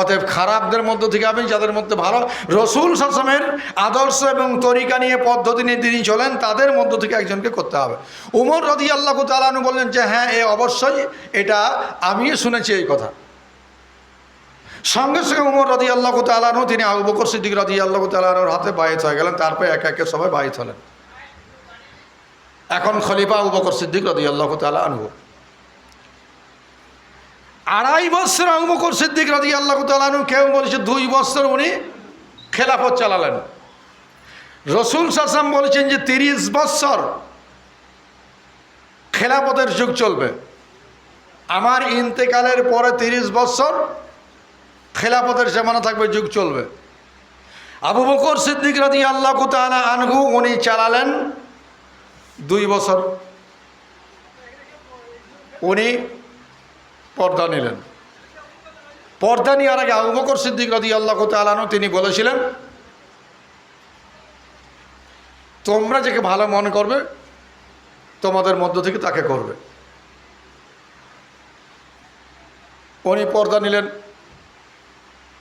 অতএব খারাপদের মধ্য থেকে আমি যাদের মধ্যে ভালো রসুল সাল্লামের আদর্শ এবং তরিকা নিয়ে পদ্ধতি নিয়ে তিনি চলেন তাদের মধ্য থেকে একজনকে করতে হবে। উমর রাদিয়াল্লাহু তাআলা আনহু বললেন যে হ্যাঁ অবশ্যই এটা আমিও শুনেছি এই কথা। সঙ্গে সঙ্গে উমর রাদিয়াল্লাহু তাআলা আনহু তিনি আবু বকর সিদ্দিক রাদিয়াল্লাহু তাআলা আনহুর হাতে বায়াত হয়ে গেলেন। তারপর একে একে সবাই বায়াত হলেন। এখন খলিফা আবু বকর সিদ্দিক রাদিয়াল্লাহু তাআলা আনহু। 2.5 বছর আবু বকর সিদ্দিক রাদিয়াল্লাহু তাআলা আনহু, কেউ বলেছে 2 বছর উনি খেলাফত চালালেন। রসুল সাল্লাল্লাহু আলাইহি ওয়াসাল্লাম বলেছেন যে 30 বছর খেলাফতের যুগ চলবে, আমার ইন্তেকালের পরে 30 বছর খেলাফতের জামানা থাকবে, যুগ চলবে। আবু বকর সিদ্দিক রাদিয়াল্লাহু তাআলা আনহু উনি চালালেন 2 বছর, উনি পর্দা নিলেন। পর্দা নেওয়ার আগে আবু বকর সিদ্দিক রাদিয়াল্লাহু তাআলা আনহু তিনি বলেছিলেন তোমরা যাকে ভালো মনে করবে তোমাদের মধ্য থেকে তাকে করবে। উনি পর্দা নিলেন,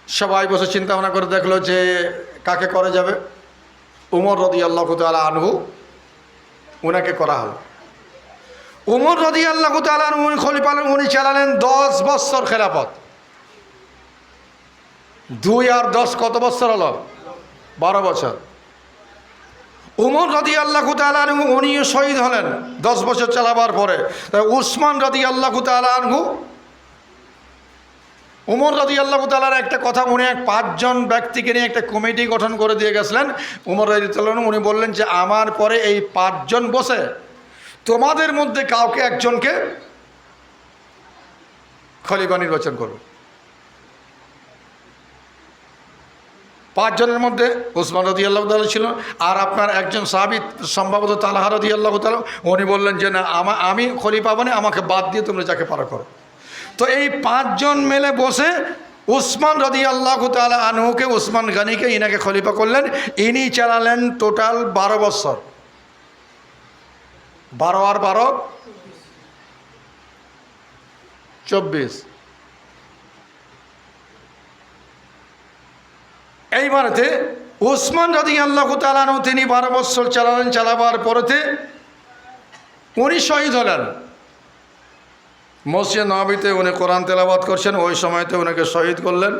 সবাই বসে চিন্তা ভাবনা করে দেখলো যে কাকে করা যাবে। উমর রাদিয়াল্লাহু তাআলা আনহু ওনাকে করা হলো। উমর রাদিয়াল্লাহু তাআলা আনহু খলিফা, উনি চালালেন 10 বছর খেলাফত। 2 আর 10 কত বছর হলো? 12 বছর। উমর রাদিয়াল্লাহু তাআলা আনহু উনিও শহীদ হলেন 10 বছর চালাবার পরে। উসমান রাদিয়াল্লাহু তাআলা আনহু, উমর রাদিয়াল্লাহু তাআলার একটা কথা, উনি 5 জন ব্যক্তিকে নিয়ে একটা কমিটি গঠন করে দিয়ে গেছিলেন। উমর রাদিয়াল্লাহু আনহু উনি বললেন যে আমার পরে এই 5 জন বসে তোমাদের মধ্যে কাউকে একজনকে খলিফা নির্বাচন করবে। 5 জনের মধ্যে উসমান রাদিয়াল্লাহু তাআলা ছিল, আর আপনার একজন সাহাবী সম্ভবত তালহা রাদিয়াল্লাহু তাআলা, উনি বললেন যে না আমি খলিফা বানি, আমাকে বাদ দিয়ে তোমরা যাকে পারো করো। তো এই 5 জন মিলে বসে উসমান রাদিয়াল্লাহু তাআলা আনহুকে, উসমান গনিকে ইনাকে খলিফা করলেন। ইনি চালালেন টোটাল 12 বছর। 12 আর 12 24। এইবারেতে উসমান রাদিয়াল্লাহু তাআলা আনহু তিনি 12 বছর চালালেন। চালাবার পরেতে উনি শহীদ হলেন। মসজিদ নববীতে উনি কোরআন তেলাওয়াত করছেন, ওই সময়তে ওনাকে শহীদ করলেন।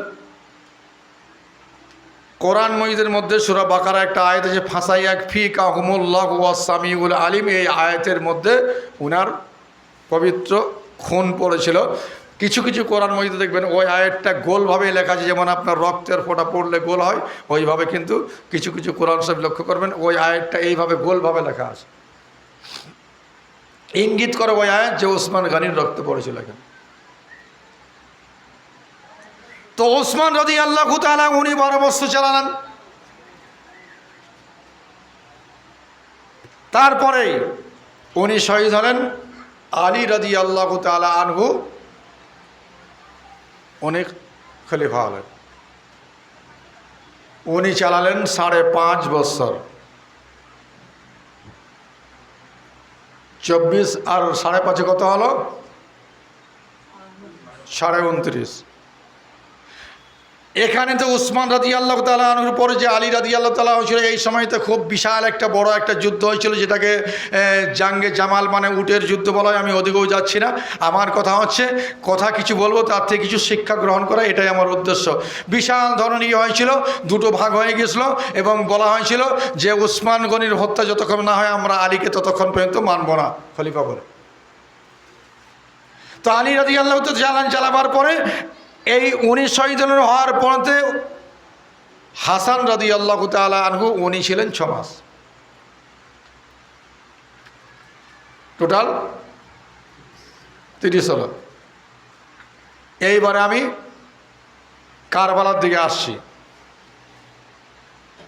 কোরআন মজিদের মধ্যে সূরা বাকারা একটা আয়াত আছে ফাসাইয়াক ফিকাহুমুল্লাহু ওয়াস সামিউল আলিম, এই আয়াতের মধ্যে উনার পবিত্র খুন পড়েছিল। কিছু কিছু কোরআন মজিদে দেখবেন ওই আয়াতটা গোলভাবে লেখা আছে, যেমন আপনার রক্তের ফোঁটা পড়লে গোল হয় ওইভাবে, কিন্তু কিছু কিছু কোরআন শরীফ লক্ষ্য করবেন ওই আয়াতটা এইভাবে গোলভাবে লেখা আছে, ইঙ্গিত করে ওই আয়াত যে উসমান গনির রক্ত পড়েছিল এখানে। তো উসমান রাদিয়াল্লাহু তাআলা উনি 12 বছর চালালেন। তারপরে উনি শহীদ হলেন। আলী রাদিয়াল্লাহু তাআলা আনহু উনি খলিফা হলেন। উনি চালালেন 5.5 বছর। 24 আর 5.5 কত হলো? 29.5। এখানে তো উসমান রাদিয়াল্লাহু তাআলা আনহুর পরে যে আলী রাদিয়াল্লাহু তাআলা হয়েছিল, এই সময়তে খুব বিশাল একটা বড় একটা যুদ্ধ হয়েছিল, যেটাকে জাঙ্গে জামাল মানে উটের যুদ্ধ বলা হয়। আমি ওদিকেও যাচ্ছি না, আমার কথা হচ্ছে কথা কিছু বলবো, তার থেকে কিছু শিক্ষা গ্রহণ করা, এটাই আমার উদ্দেশ্য। বিশাল ধরনের হয়েছিল, দুটো ভাগ হয়ে গেছিল এবং বলা হয়েছিল যে উসমান গনির হত্যা যতক্ষণ না হয় আমরা আলীকে ততক্ষণ পর্যন্ত মানব না খলিফা বলে। তো আলী রাদিয়াল্লাহু তাআলা চালাবার পরে এই উনি শহীদ হওয়ার পরতে হাসান রাদিয়াল্লাহু তাআলা আনহু উনি ছিলেন 6 মাস, টোটাল 30 হলো। এইবারে আমি কারবালার দিকে আসছি,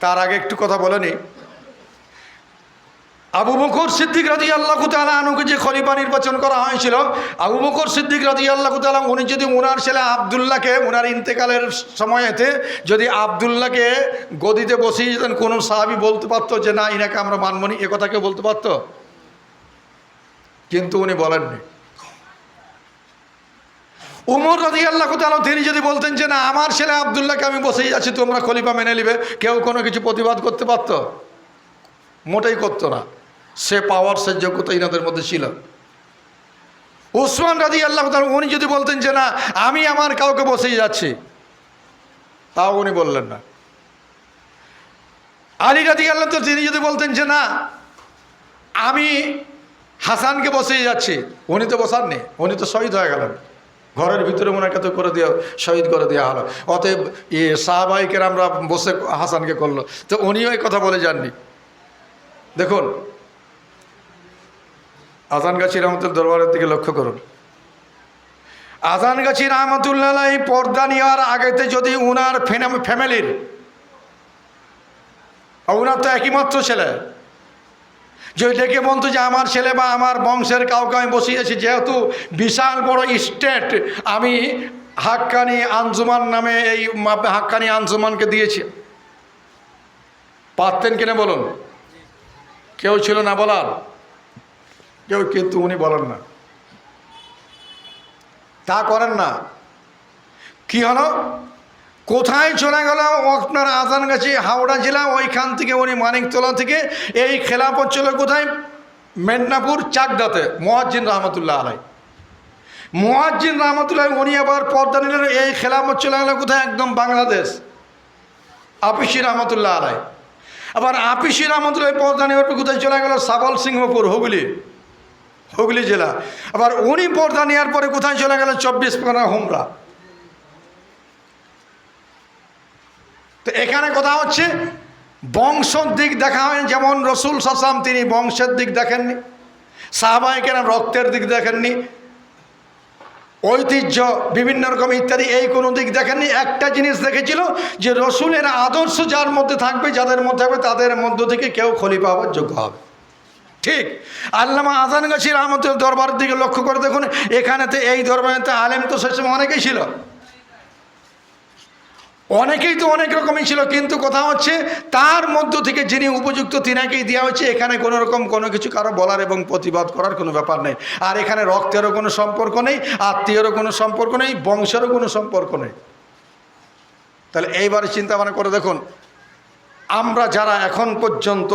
তার আগে একটু কথা বলে নি। আবু বকর সিদ্দিক রাদিয়াল্লাহু তাআলা আনহুকে যে খলিফা নির্বাচন করা হয়েছিল, আবু বকর সিদ্দিক রাদিয়াল্লাহু তাআলা উনি যদি উনার ছেলে আব্দুল্লাহকে উনার ইন্তেকালের সময়েতে যদি আব্দুল্লাহকে গদিতে বসিয়ে যেতেন, কোনো সাহাবী বলতে পারতো যে না ইনাকে আমরা মানব না, এ কথা কেউ বলতে পারতো? কিন্তু উনি বলেননি। উমর রাদিয়াল্লাহু তাআলা তিনি যদি বলতেন যে না আমার ছেলে আব্দুল্লাহকে আমি বসেই আছি, তোমরা খলিফা মেনে নিবে, কেউ কোনো কিছু প্রতিবাদ করতে পারতো? মোটেই করতো না। সে পাওয়ার, সে যোগ্যতা ইনাদের মধ্যে ছিল। উসমান রাদিয়াল্লাহু তাআলা উনি যদি বলতেন যে না আমি আমার কাউকে বসেই যাচ্ছি, তাও উনি বললেন না। আলী রাদিয়াল্লাহু তাআলা তিনি যদি বলতেন যে না আমি হাসানকে বসেই যাচ্ছি, উনি তো বসাননি, উনি তো শহীদ হয়ে গেলেন। ঘরের ভিতরে ওনাকে তো করে দেওয়া, শহীদ করে দেওয়া হলো। অতএব সাহাবায়ে কেরামরা বসে হাসানকে করলো, তো উনিও এই কথা বলে যাননি। দেখুন আজানগাছি রহমতুল্লাহ দরবারের দিকে লক্ষ্য করুন। আজানগাছি রহমতুল্লাহ পর্দা নেওয়ার আগেতে যদি উনার ফ্যামিলির, উনার তো একই মাত্র ছেলে, যদি ডেকে বলতো যে আমার ছেলে বা আমার বংশের কাউকে আমি বসিয়েছি, যেহেতু বিশাল বড় স্টেট আমি হাক্কানি আঞ্জুমান নামে এই হাক্কানি আঞ্জুমানকে দিয়েছি, পারতেন কিনা বলুন? কেউ ছিল না বলার? কেউ, কিন্তু উনি বলেন না, তা করেন না। কি হলো, কোথায় চলে গেল আপনার আজানগাছি হাওড়া জেলা, ওইখান থেকে উনি মানিকতলা থেকে এই খেলাফত চলে কোথায়, মেদিনীপুর চাকদাতে মুয়াজ্জিন রহমতুল্লাহ আলাই। মুয়াজ্জিন রহমতুল্লাহ উনি আবার পর্দা নিলেন, এই খেলাফত চলে গেল কোথায়, একদম বাংলাদেশ, আপিসি রহমতুল্লাহ আলাই। আবার আপিসি রহমতুল্লাহ পর্দা নেওয়ার পর কোথায় চলে গেল, সাবল সিংহপুর হুগলি জেলা। আবার উনি পর্দা নেওয়ার পরে কোথায় চলে গেল, 24 পরগনা হুমরা। তো এখানে কথা হচ্ছে বংশের দিক দেখা হয়, যেমন রসুল সাল্লাল্লাহু আলাইহি ওয়াসাল্লাম তিনি বংশের দিক দেখেননি, সাহাবায়ে কেরাম রক্তের দিক দেখেননি, ঐতিহ্য বিভিন্ন রকম ইত্যাদি এই কোনো দিক দেখেননি। একটা জিনিস দেখেছিল যে রসুলের আদর্শ যার মধ্যে থাকবে, যাদের মধ্যে হবে, তাদের মধ্য থেকে কেউ খলিফা হওয়ার যোগ্য হবে। ঠিক আল্লামা আজানগাছি রহমতুল্লাহ দরবারের দিকে লক্ষ্য করে দেখুন, এখানেতে এই দরবারেতে আলেম তো সে সময় অনেকেই ছিল, অনেকেই তো অনেক রকমই ছিল, কিন্তু কথা হচ্ছে তার মধ্য থেকে যিনি উপযুক্ত তিনাকেই দেওয়া হচ্ছে। এখানে কোনো রকম কোনো কিছু কারো বলার এবং প্রতিবাদ করার কোনো ব্যাপার নেই। আর এখানে রক্তেরও কোনো সম্পর্ক নেই, আত্মীয়রও কোনো সম্পর্ক নেই, বংশেরও কোনো সম্পর্ক নেই। তাহলে এইবারে চিন্তা ভাবনা করে দেখুন, আমরা যারা এখন পর্যন্ত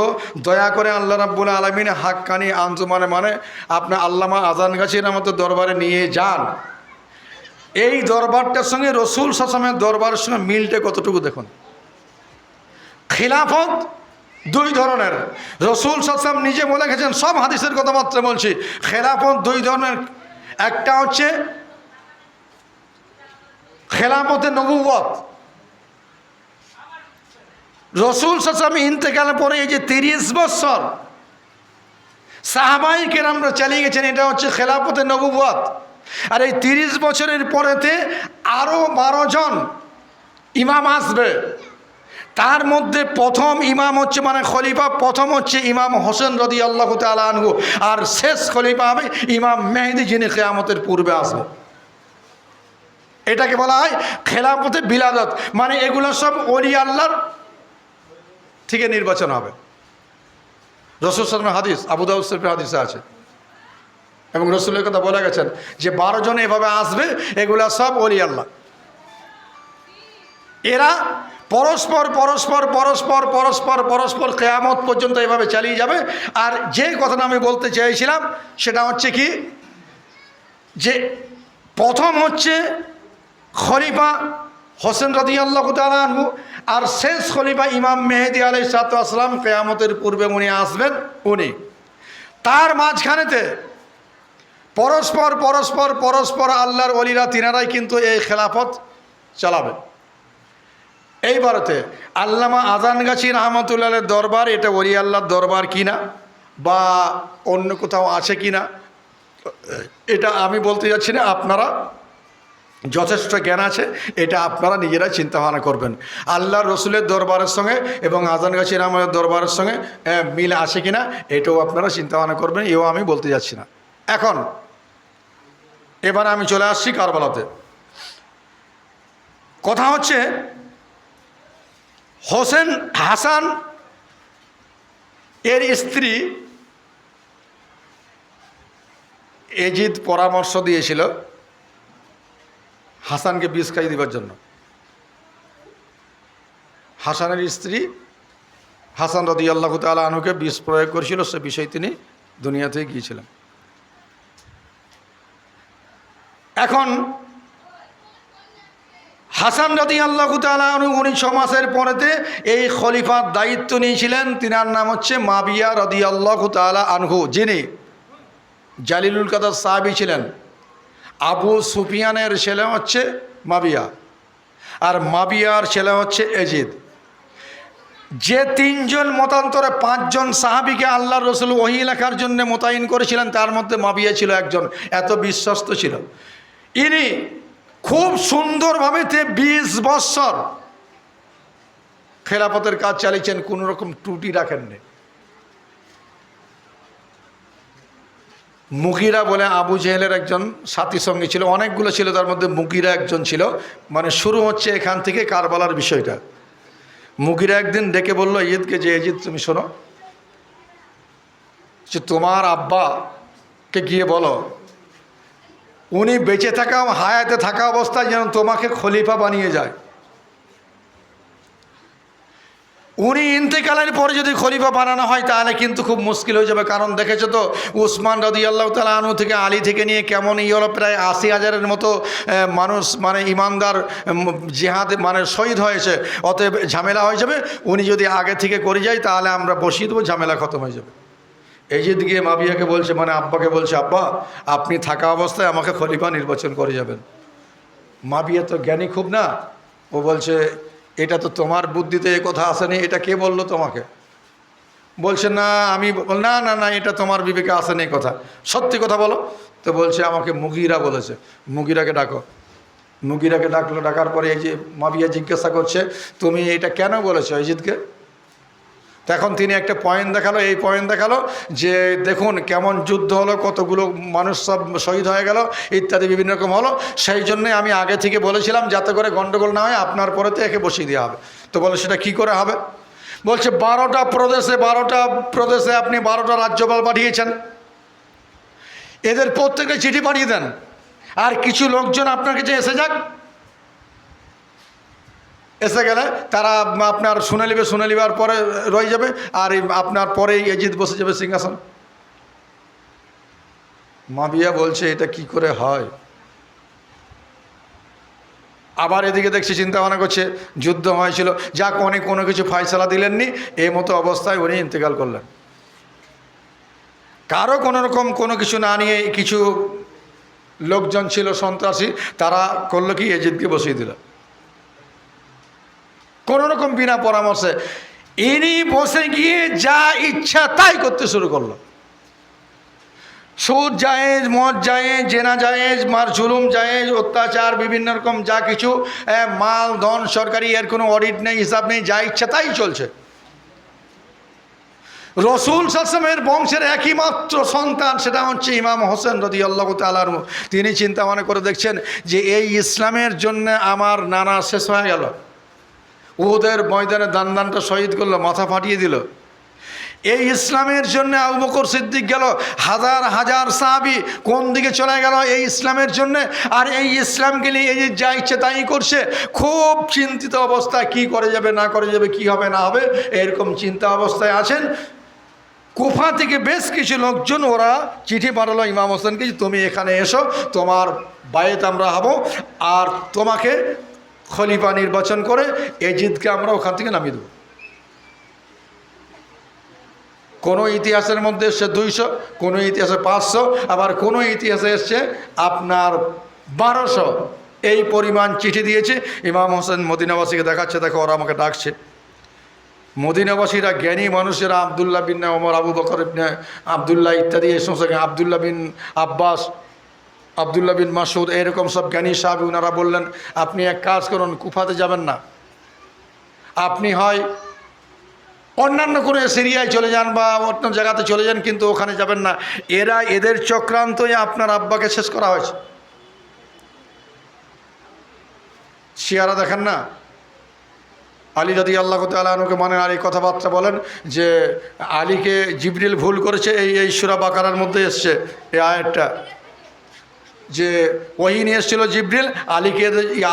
দয়া করে আল্লাহ রাব্বুল আলামিন হাক্কানি আঞ্জুমানে মানে আপনার আল্লামা আজানগাছির মতো দরবারে নিয়ে যান, এই দরবারটার সঙ্গে রসুল সাল্লাল্লাহু দরবারের সঙ্গে মিলটা কতটুকু দেখুন। খিলাফত দুই ধরনের, রসুল সাল্লাল্লাহু নিজে বলে গেছেন, সব হাদিসের কথাবার্তা বলছি। খেলাফত দুই ধরনের, একটা হচ্ছে খেলাফতে নবুয়ত, রসুল সাল্লাল্লাহু ইন্তেকালের পরে এই যে 30 বছর সাহাবায়ে কেরামরা চালিয়ে গেছেন, এটা হচ্ছে খেলাফতে নবুয়ত। আর এই 30 বছরের পরেতে আরও 12 জন ইমাম আসবে, তার মধ্যে প্রথম ইমাম হচ্ছে মানে খলিফা প্রথম হচ্ছে ইমাম হোসেন রাদিয়াল্লাহু তাআলা আনহু, আর শেষ খলিফা হবে ইমাম মেহেদী, যিনি কিয়ামতের পূর্বে আসবে। এটাকে বলা হয় খেলাফতে বিলাদত, মানে এগুলো সব ওলি আল্লাহর থেকে নির্বাচন হবে। রাসূল সাল্লাল্লাহু আলাইহি হাদিস, আবু দাউদ শরীফের হাদিসে আছে, এবং রসুলের কথা বলে গেছেন যে 12 জন এভাবে আসবে, এগুলা সব ওলি আল্লাহ। এরা পরস্পর পরস্পর পরস্পর পরস্পর পরস্পর কিয়ামত পর্যন্ত এভাবে চালিয়ে যাবে। আর যে কথাটা আমি বলতে চেয়েছিলাম সেটা হচ্ছে কি, যে প্রথম হচ্ছে খলিফা হোসেন রাদিয়াল্লাহু তাআলা আনহু, আর শেষ খলিফা ইমাম মেহেদী আলাইহিস সালাতু ওয়াস সালাম, কিয়ামতের পূর্বে উনি আসবেন। উনি তার মাঝখানেতে পরস্পর পরস্পর পরস্পর আল্লাহর ওলিরা তিনারাই কিন্তু এই খেলাফত চালাবে। এইবারতে আল্লামা আজানগাছি রহমতুল্লাহের দরবার এটা ওলি আল্লাহর দরবার কিনা বা অন্য কোথাও আছে কিনা এটা আমি বলতে যাচ্ছি না, আপনারা যথেষ্ট জ্ঞান আছে, এটা আপনারা নিজেরাই চিন্তাভাবনা করবেন। আল্লাহর রসুলের দরবারের সঙ্গে এবং আজানগাছি রহমতের দরবারের সঙ্গে মিল আছে কিনা এটাও আপনারা চিন্তাভাবনা করবেন, এও আমি বলতে যাচ্ছি না। এখন এবার আমি চলে আসছি কারবালাতে। কথা হচ্ছে হোসেন হাসান এর স্ত্রী এজিদ পরামর্শ দিয়েছিল হাসানকে বিষ খাইয়ে দেবার জন্য। হাসানের স্ত্রী হাসান রাদিয়াল্লাহু তাআলা আনহুকে বিষ প্রয়োগ করেছিল, সে বিষয়ে তিনি দুনিয়াতে গিয়েছিলেন। এখন হাসান রাদিয়াল্লাহু তাআলা আনহু 19 মাসের পরেতে এই খলিফার দায়িত্ব নিয়েছিলেন। তিনার নাম হচ্ছে মাবিয়া রাদিয়াল্লাহু তাআলা আনহু, যিনি জালিলুল কাদার সাহাবী ছিলেন। আবু সুফিয়ানের ছেলে হচ্ছে মাবিয়া, আর মাবিয়ার ছেলে হচ্ছে এজিদ। যে তিনজন মতান্তরে 5 জন সাহাবীকে আল্লাহর রসুল ওহী লেখার জন্য মোতায়েন করেছিলেন, তার মধ্যে মাবিয়া ছিল একজন। এত বিশ্বস্ত ছিল ইনি, খুব সুন্দরভাবে 20 বৎসর খেলাফতের কাজ চালিয়েছেন, কোনো রকম ত্রুটি রাখেননি। মুগিরা বলে আবু জেহেলের একজন সাথী সঙ্গী ছিল, অনেকগুলো ছিল, তার মধ্যে মুগিরা একজন ছিল। মানে শুরু হচ্ছে এখান থেকে কারবালার বিষয়টা। মুগিরা একদিন ডেকে বলল ইয়েদকে, যে এজিদ তুমি শোনো, যে তোমার আব্বাকে গিয়ে বলো উনি বেঁচে থাকা হায়াতে থাকা অবস্থায় যেন তোমাকে খলিফা বানিয়ে যায়। উনি ইন্তেকালের পরে যদি খলিফা বানানো হয় তাহলে কিন্তু খুব মুশকিল হয়ে যাবে। কারণ দেখেছো তো উসমান রাদিয়াল্লাহু তাআলা আনহু থেকে আলী থেকে নিয়ে কেমন হলো, প্রায় 80,000-এর মতো মানুষ মানে ইমানদার জিহাদে মানে শহীদ হয়েছে। অতএব ঝামেলা হয়ে যাবে। উনি যদি আগে থেকে করে যায় তাহলে আমরা বসিয়ে দেবো, ঝামেলা খতম হয়ে যাবে। এজিদ গিয়ে মাবিয়াকে বলছে, মানে আব্বাকে বলছে, আব্বা আপনি থাকা অবস্থায় আমাকে খলিফা নির্বাচন করে যাবেন। মাবিয়া তো জ্ঞানী খুব না, ও বলছে এটা তো তোমার বুদ্ধিতে এ কথা আসেনি, এটা কে বললো তোমাকে? বলছে না আমি, না না না এটা তোমার বিবেকে আসেনি এই কথা, সত্যি কথা বলো। তো বলছে আমাকে মুগিরা বলেছে। মুগিরাকে ডাকো। মুগিরাকে ডাকলো, ডাকার পরে এই যে মাবিয়া জিজ্ঞাসা করছে তুমি এটা কেন বলেছো এজিদকে? তখন তিনি একটা পয়েন্ট দেখালো, এই পয়েন্ট দেখালো যে দেখুন কেমন যুদ্ধ হলো, কতগুলো মানুষ সব শহীদ হয়ে গেল ইত্যাদি বিভিন্ন রকম হলো। সেই জন্যে আমি আগে থেকে বলেছিলাম যাতে করে গণ্ডগোল না হয়, আপনার পরেতে একে বসিয়ে দেওয়া হবে। তো বলে সেটা কি করে হবে? বলছে 12টা প্রদেশে আপনি 12টা রাজ্যপাল পাঠিয়েছেন, এদের প্রত্যেকে চিঠি পাঠিয়ে দেন, আর কিছু লোকজন আপনার কাছে এসে যাক। এসে গেলে তারা আপনার শুনে নেবার পরে রয়ে যাবে, আর আপনার পরেই এজিদ বসে যাবে সিংহাসন। মাবিয়া বলছে এটা কি করে হয়? আবার এদিকে দেখছি চিন্তা ভাবনা করছে, যুদ্ধ হয়েছিল, যাক উনি কোনো কিছু ফয়সালা দিলেননি, এই মতো অবস্থায় উনি ইন্তেকাল করলেন। কারো কোনো রকম কোনো কিছু না নিয়ে কিছু লোকজন ছিল সন্ত্রাসী, তারা করলো কি এজিদকে বসিয়ে দিল কোনো রকম বিনা পরামর্শে। ইনি বসে গিয়ে যা ইচ্ছা তাই করতে শুরু করলো। সুদ জায়েজ, মদ জায়েজ, জেনা জায়েজ, মার জুলুম জায়েজ, অত্যাচার বিভিন্ন রকম যা কিছু, মাল ধন সরকারি, এর কোনো অডিট নেই, হিসাব নেই, যা ইচ্ছা তাই চলছে। রসুল সাল্লামের বংশের একই মাত্র সন্তান, সেটা হচ্ছে ইমাম হোসেন রাদিয়াল্লাহু তাআলা আনহু। তিনি চিন্তা মনে করে দেখছেন যে এই ইসলামের জন্য আমার নানা শেষ হয়ে গেল, উহুদের ময়দানে দানটা শহীদ করলো, মাথা ফাটিয়ে দিল। এই ইসলামের জন্য আবু বকর সিদ্দিক গেল, হাজার হাজার সাহাবী কোন দিকে চলে গেল এই ইসলামের জন্য। আর এই ইসলামকে নিয়ে এই যে যা ইচ্ছে তাই করছে, খুব চিন্তিত অবস্থায়, কি করে যাবে না করে যাবে, কি হবে না হবে, এরকম চিন্তা অবস্থায় আছেন। কুফা থেকে বেশ কিছু লোকজন ওরা চিঠি পাঠালো ইমাম হোসেনকে, তুমি এখানে এসো, তোমার বায়েত আমরা হব, আর তোমাকে খলিফা নির্বাচন করে এজিদকে আমরা ওখান থেকে নামিয়ে দেবো। কোনো ইতিহাসের মধ্যে এসছে 200, কোনো ইতিহাসে 500, আবার কোনো ইতিহাসে এসছে আপনার 1200। এই পরিমাণ চিঠি দিয়েছে। ইমাম হোসেন মদিনাবাসীকে দেখাচ্ছে, দেখো ওরা আমাকে ডাকছে। মদিনাবাসীরা জ্ঞানী মানুষেরা, আবদুল্লাহ বিন ওমর, আবু বকর ইবনে আবদুল্লাহ ইত্যাদি, এই সমস্ত, আবদুল্লাহ বিন আব্বাস, আবদুল্লাহ বিন মাসুদ, এরকম সব জ্ঞানী সাহাবী, ওনারা বললেন আপনি এক কাজ করুন, কুফাতে যাবেন না, আপনি হয় অন্যান্য কোনো সিরিয়ায় চলে যান বা অন্য জায়গাতে চলে যান, কিন্তু ওখানে যাবেন না। এদের চক্রান্তই আপনার আব্বাকে শেষ করা হয়েছে। শিয়ারা দেখেন না, আলী রাদিয়াল্লাহু তাআলা আনহুকে মানেন, আর এই কথাবার্তা বলেন যে আলীকে জিবরিল ভুল করেছে। এই সূরা বাকারার মধ্যে এসছে এই আয়াতটা, যে ওহী নিয়ে এসেছিল জিবরিল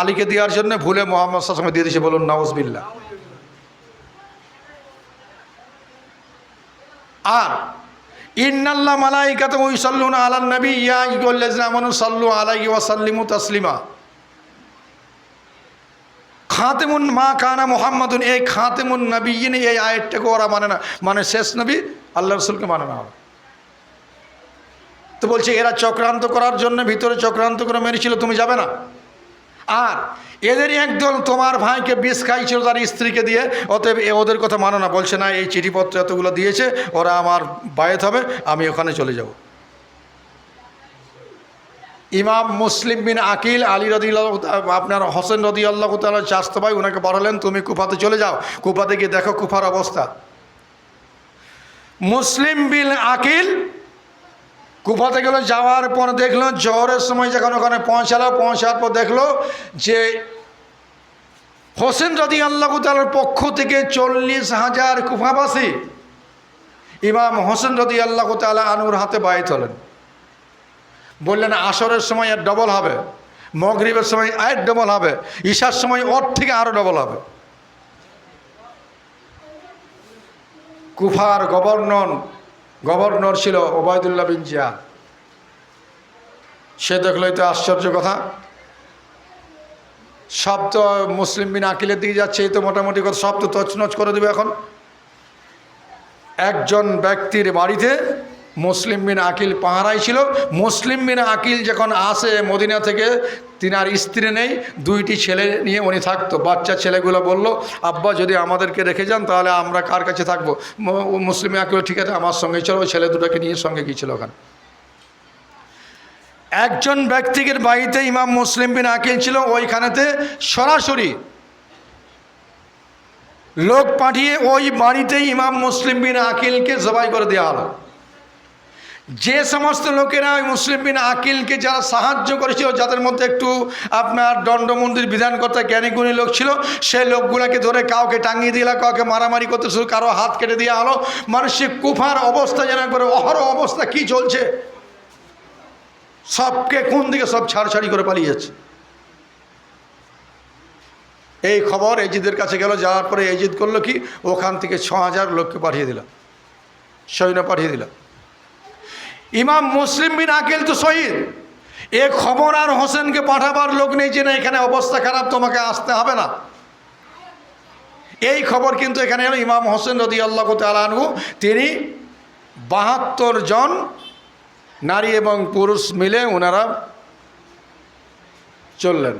আলীকে দেওয়ার জন্য ভুলে মুহাম্মদ সাল্লাল্লাহু আলাইহি ওয়াসাল্লাম দিয়ে দিয়েছে। বলুন নাউজুবিল্লাহ। আর ইন্নাল্লাহ মালাইকাতাহু ইউসাল্লুনা আলান নবী ইয়া আইয়ুহাল্লাযিনা আমানু সাল্লু আলাইহি ওয়া সাল্লিমু তাসলিমা। খাতেমুন মা কানা মুহাম্মাদুন, এই খাতেমুন নবিয়্যিন, এই আয়াতটাকে ওরা মানে না, মানে শেষ নবী আল্লাহ রাসূলকে মানে না। তো বলছে এরা চক্রান্ত করার জন্য ভিতরে চক্রান্ত করে মেরেছিল, তুমি যাবে না। আর এদেরই একদল তোমার ভাইকে বিষ খাইছিল তার স্ত্রীকে দিয়ে, অতএব ওদের কথা মানো না। বলছে না, এই চিঠিপত্র এতগুলো দিয়েছে, ওরা আমার বায়েত হবে, আমি ওখানে চলে যাব। ইমাম মুসলিম বিন আকিল আলী রাদিয়াল্লাহু আপনার হোসেন রাদিয়াল্লাহু তাআলা চাস্তো ভাই, ওনাকে বলালেন তুমি কুফাতে চলে যাও, কুফাতে গিয়ে দেখো কুফার অবস্থা। মুসলিম বিন আকিল কুফাতে গেল, যাওয়ার পর দেখলো জোহরের সময় যখন ওখানে পৌঁছার পর দেখলো যে হোসেন রাদিয়াল্লাহু তাআলার পক্ষ থেকে 40,000 কুফাবাসী ইমাম হোসেন রাদিয়াল্লাহু তাআলা আনহুর হাতে বায়াত হলেন। বললেন আসরের সময় এর ডবল হবে, মাগরিবের সময় এর ডবল হবে, ঈশার সময় ওর থেকে আরও ডবল হবে। কুফার গভর্নর ছিল ওবায়দুল্লাহ বিন জিয়াদ। সে দেখলোই তো আশ্চর্য কথা, সব তো মুসলিম বিন আকিলের দিকে যাচ্ছে, এই তো মোটামুটি কথা সব তো তছনছ করে দেবে এখন। একজন ব্যক্তির বাড়িতে মুসলিম বিন আকিল পাহারাই ছিল। মুসলিম বিন আকিল যখন আসে মদিনা থেকে, তিনার স্ত্রী নেই, 2টি ছেলে নিয়ে উনি থাকতো। বাচ্চা ছেলেগুলো বলল আব্বা যদি আমাদেরকে রেখে যান তাহলে আমরা কার কাছে থাকবো। মুসলিম বিন আকিল ঠিক আছে আমার সঙ্গে চলো, ছেলে দুটোকে নিয়ে সঙ্গে গিয়েছিল ওখানে। একজন ব্যক্তির বাড়িতে ইমাম মুসলিম বিন আকিল ছিল, ওইখানেতে সরাসরি লোক পাঠিয়ে ওই বাড়িতেই ইমাম মুসলিম বিন আকিলকে জবাই করে দেওয়া হলো। যে সমস্ত লোকেরা ওই মুসলিম বিন আকিলকে যারা সাহায্য করেছিল, যাদের মধ্যে একটু আপনার দণ্ডমন্দির বিধানকর্তা জ্ঞানীগুণী লোক ছিল, সেই লোকগুলোকে ধরে কাউকে টাঙিয়ে দিল, কাউকে মারামারি করতে শুরু, কারো হাত কেটে দেওয়া হলো। মানসিক কুফার অবস্থা যেন করে অহরহ অবস্থা কি চলছে, সবকে কোন দিকে সব ছাড়ছাড়ি করে পালিয়ে যাচ্ছে। এই খবর এজিদের কাছে গেল, যাওয়ার পরে এজিদ করলো কি, ওখান থেকে 6,000 লোককে পাঠিয়ে দিল, সৈন্য পাঠিয়ে দিল। ইমাম মুসলিম বিন আকিল তো শহীদ, এ খবর আর হোসেনকে পাঠাবার লোক নেই যে না এখানে অবস্থা খারাপ, তোমাকে আসতে হবে না। এই খবর কিন্তু এখানে এলো। ইমাম হোসেন রাদিয়াল্লাহু তাআলা আনহু তিনি 72 জন নারী এবং পুরুষ মিলে ওনারা চললেন।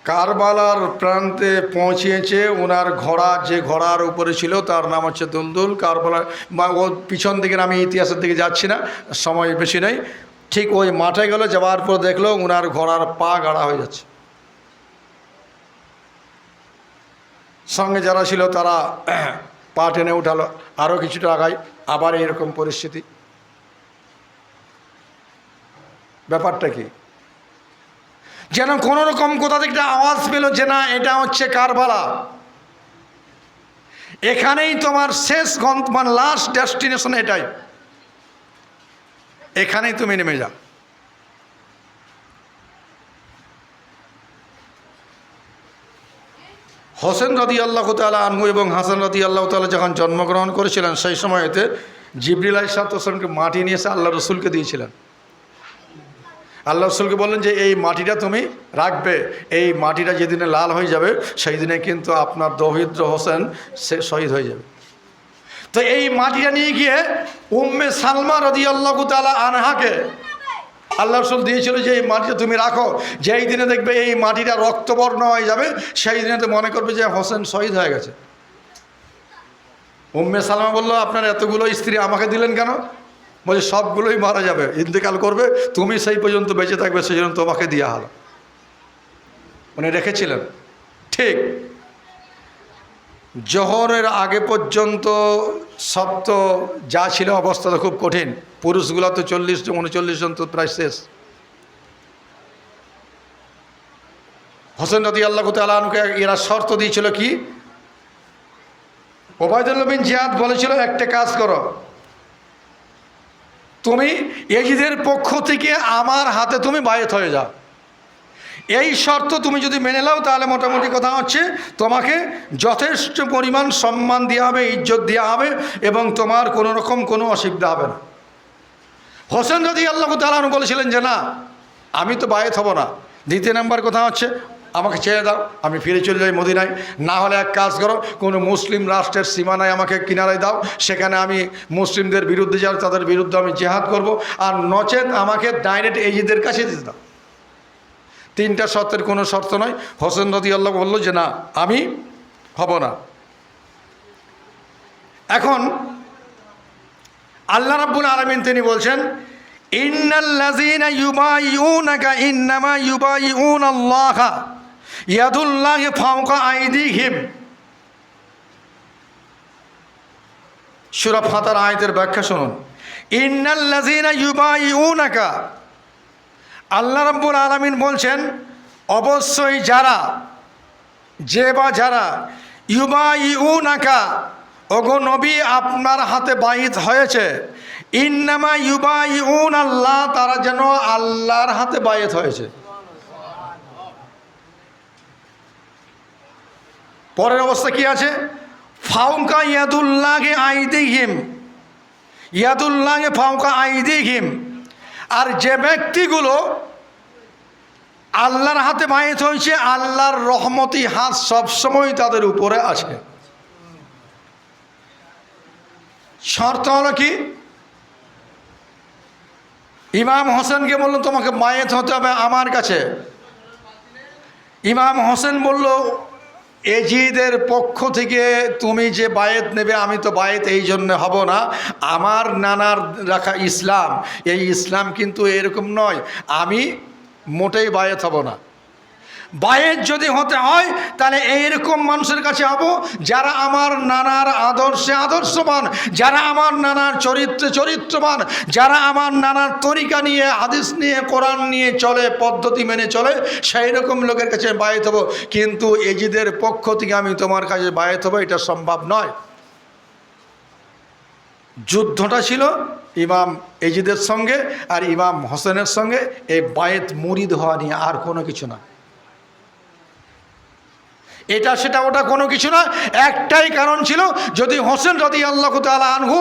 কারবালার প্রান্তে পৌঁছিয়েছে। ওনার ঘোড়া, যে ঘোড়ার উপরে ছিল তার নাম হচ্ছে দুলদুল। কারবালার ও পিছন দিকে, আমি ইতিহাসের দিকে যাচ্ছি না, সময় বেশি নেই। ঠিক ওই মাঠে গেল, যাওয়ার পর দেখলো ওনার ঘোড়ার পা গাড়া হয়ে যাচ্ছে। সঙ্গে যারা ছিল তারা পা টেনে উঠালো, আরও কিছুটা আগায়, আবার এরকম পরিস্থিতি। ব্যাপারটা কি, যেন কোনো রকম কোথা থেকে একটা আওয়াজ পেল যে না এটা হচ্ছে কারবালা। এখানেই তোমার শেষ গন্তব্য, লাস্ট ডেস্টিনেশন এটাই, এখানেই তুমি নেমে যাও। হোসেন রাদিয়াল্লাহু তাআলা আনহু এবং হাসান রাদিয়াল্লাহু তাআলা যখন জন্মগ্রহণ করেছিলেন, সেই সময়তে জিবরিল আলাইহিস সালামকে মাটি নিয়ে এসে আল্লাহ রসুলকে দিয়েছিলেন। আল্লাহ রসুলকে বললেন যে এই মাটিটা তুমি রাখবে, এই মাটিটা যেদিনে লাল হয়ে যাবে সেই দিনে কিন্তু আপনার দৌহিত্র হোসেন সে শহীদ হয়ে যাবে। তো এই মাটিটা নিয়ে গিয়ে উম্মে সালমা রাদিয়াল্লাহু তাআলা আনহাকে আল্লাহ রসুল দিয়েছিল যে এই মাটিটা তুমি রাখো, যেই দিনে দেখবে এই মাটিটা রক্তবর্ণ হয়ে যাবে সেই দিনে তো মনে করবে যে হোসেন শহীদ হয়ে গেছে। উম্মে সালমা বলল, আপনার এতগুলো স্ত্রী আমাকে দিলেন কেন? বলছে সবগুলোই মারা যাবে, ইন্তেকাল করবে, তুমি সেই পর্যন্ত বেঁচে থাকবে, সেই জন্য তোমাকে দেওয়া হলো। উনি রেখেছিলেন। ঠিক জোহরের আগে পর্যন্ত সব তো যা ছিল অবস্থা তো খুব কঠিন, পুরুষগুলো তো 40-39 জন তো প্রায় শেষ। হোসেন রাদিয়াল্লাহু তাআলা আনহুকে এরা শর্ত দিয়েছিল কি, ওবায়দুল্লাহ বিন জিয়াদ বলেছিল একটা কাজ করো, তুমি এজিদের পক্ষ থেকে আমার হাতে তুমি বায়েত হয়ে যাও, এই শর্ত তুমি যদি মেনে নাও তাহলে মোটামুটি কথা হচ্ছে তোমাকে যথেষ্ট পরিমাণ সম্মান দেওয়া হবে, ইজ্জত দেওয়া হবে এবং তোমার কোনো রকম কোনো অসুবিধা হবে না। হোসেন রাদিয়াল্লাহু তাআলা আনহু বলেছিলেন যে না, আমি তো বায়েত হব না। দ্বিতীয় নাম্বার কথা হচ্ছে আমাকে ছেড়ে দাও, আমি ফিরে চলে যাই মদিনায়, না হলে এক কাজ করো, কোনো মুসলিম রাষ্ট্রের সীমানায় আমাকে কিনারায় দাও, সেখানে আমি মুসলিমদের বিরুদ্ধে যাও, তাদের বিরুদ্ধে আমি জেহাদ করব, আর নচেত আমাকে ডাইরেক্ট এজিদের কাছে দিতে দাও। তিনটা শর্তের কোনো শর্ত নয়। হোসেন রাদিয়াল্লাহু বলল যে না, আমি হব না। এখন আল্লাহ রাব্বুল আলামিন তিনি বলছেন, ইন্নাল্লাযীনা ইউবাইউনাকা ইন্নামা ইউবাইউনাল্লাহা ইয়াদুল্লাহি ফাওকা আইদিহিম। সূরা ফাতার আয়াতের ব্যাখ্যা শুনুন। ইন্নাল্লাযীনা ইউবাইউনাকা, আল্লাহ রাব্বুল আলামিন বলছেন অবশ্যই যারা, যে বা যারা ইউবাইউনাকা, ওগো নবী আপনার হাতে বাইত হয়েছে, ইন্নামা ইউবাইউন আল্লাহ, তারা যেন আল্লাহর হাতে বাইত হয়েছে। পরের অবস্থা কি আছে, ফাওকা ইয়াদুল্লাহি আইদিহিম, ইয়াদুল্লাহি ফাওকা আইদিহিম, আর যে ব্যক্তিগুলো আল্লাহর হাতে বাইত হয়েছে আল্লাহর রহমতি হাত সবসময় তাদের উপরে আছে। শর্ত হলো কি, ইমাম হোসেনকে বলল তোমাকে বায়েত হতে হবে আমার কাছে। ইমাম হোসেন বলল এজিদের পক্ষ থেকে তুমি যে বায়েত নেবে, আমি তো বায়েত এই জন্য হব না, আমার নানার রাখা ইসলাম, এই ইসলাম কিন্তু এরকম নয়, আমি মোটেই বায়েত হব না। বায়েত যদি হতে হয় তাহলে এইরকম মানুষের কাছে হব যারা আমার নানার আদর্শে আদর্শবান, যারা আমার নানার চরিত্রে চরিত্রবান, যারা আমার নানার তরিকা নিয়ে, হাদিস নিয়ে, কোরআন নিয়ে চলে, পদ্ধতি মেনে চলে, সেই রকম লোকের কাছে বায়েত হব। কিন্তু এজিদের পক্ষ থেকে আমি তোমার কাছে বায়েত হব, এটা সম্ভব নয়। যুদ্ধটা ছিল ইমাম এজিদের সঙ্গে আর ইমাম হোসেনের সঙ্গে, এই বায়েত মুরিদ হওয়া নিয়ে, আর কোনো কিছু না। এটা সেটা ওটা কোনো কিছু না, একটাই কারণ ছিল, যদি হোসেন রাদিয়াল্লাহু তাআলা আনহু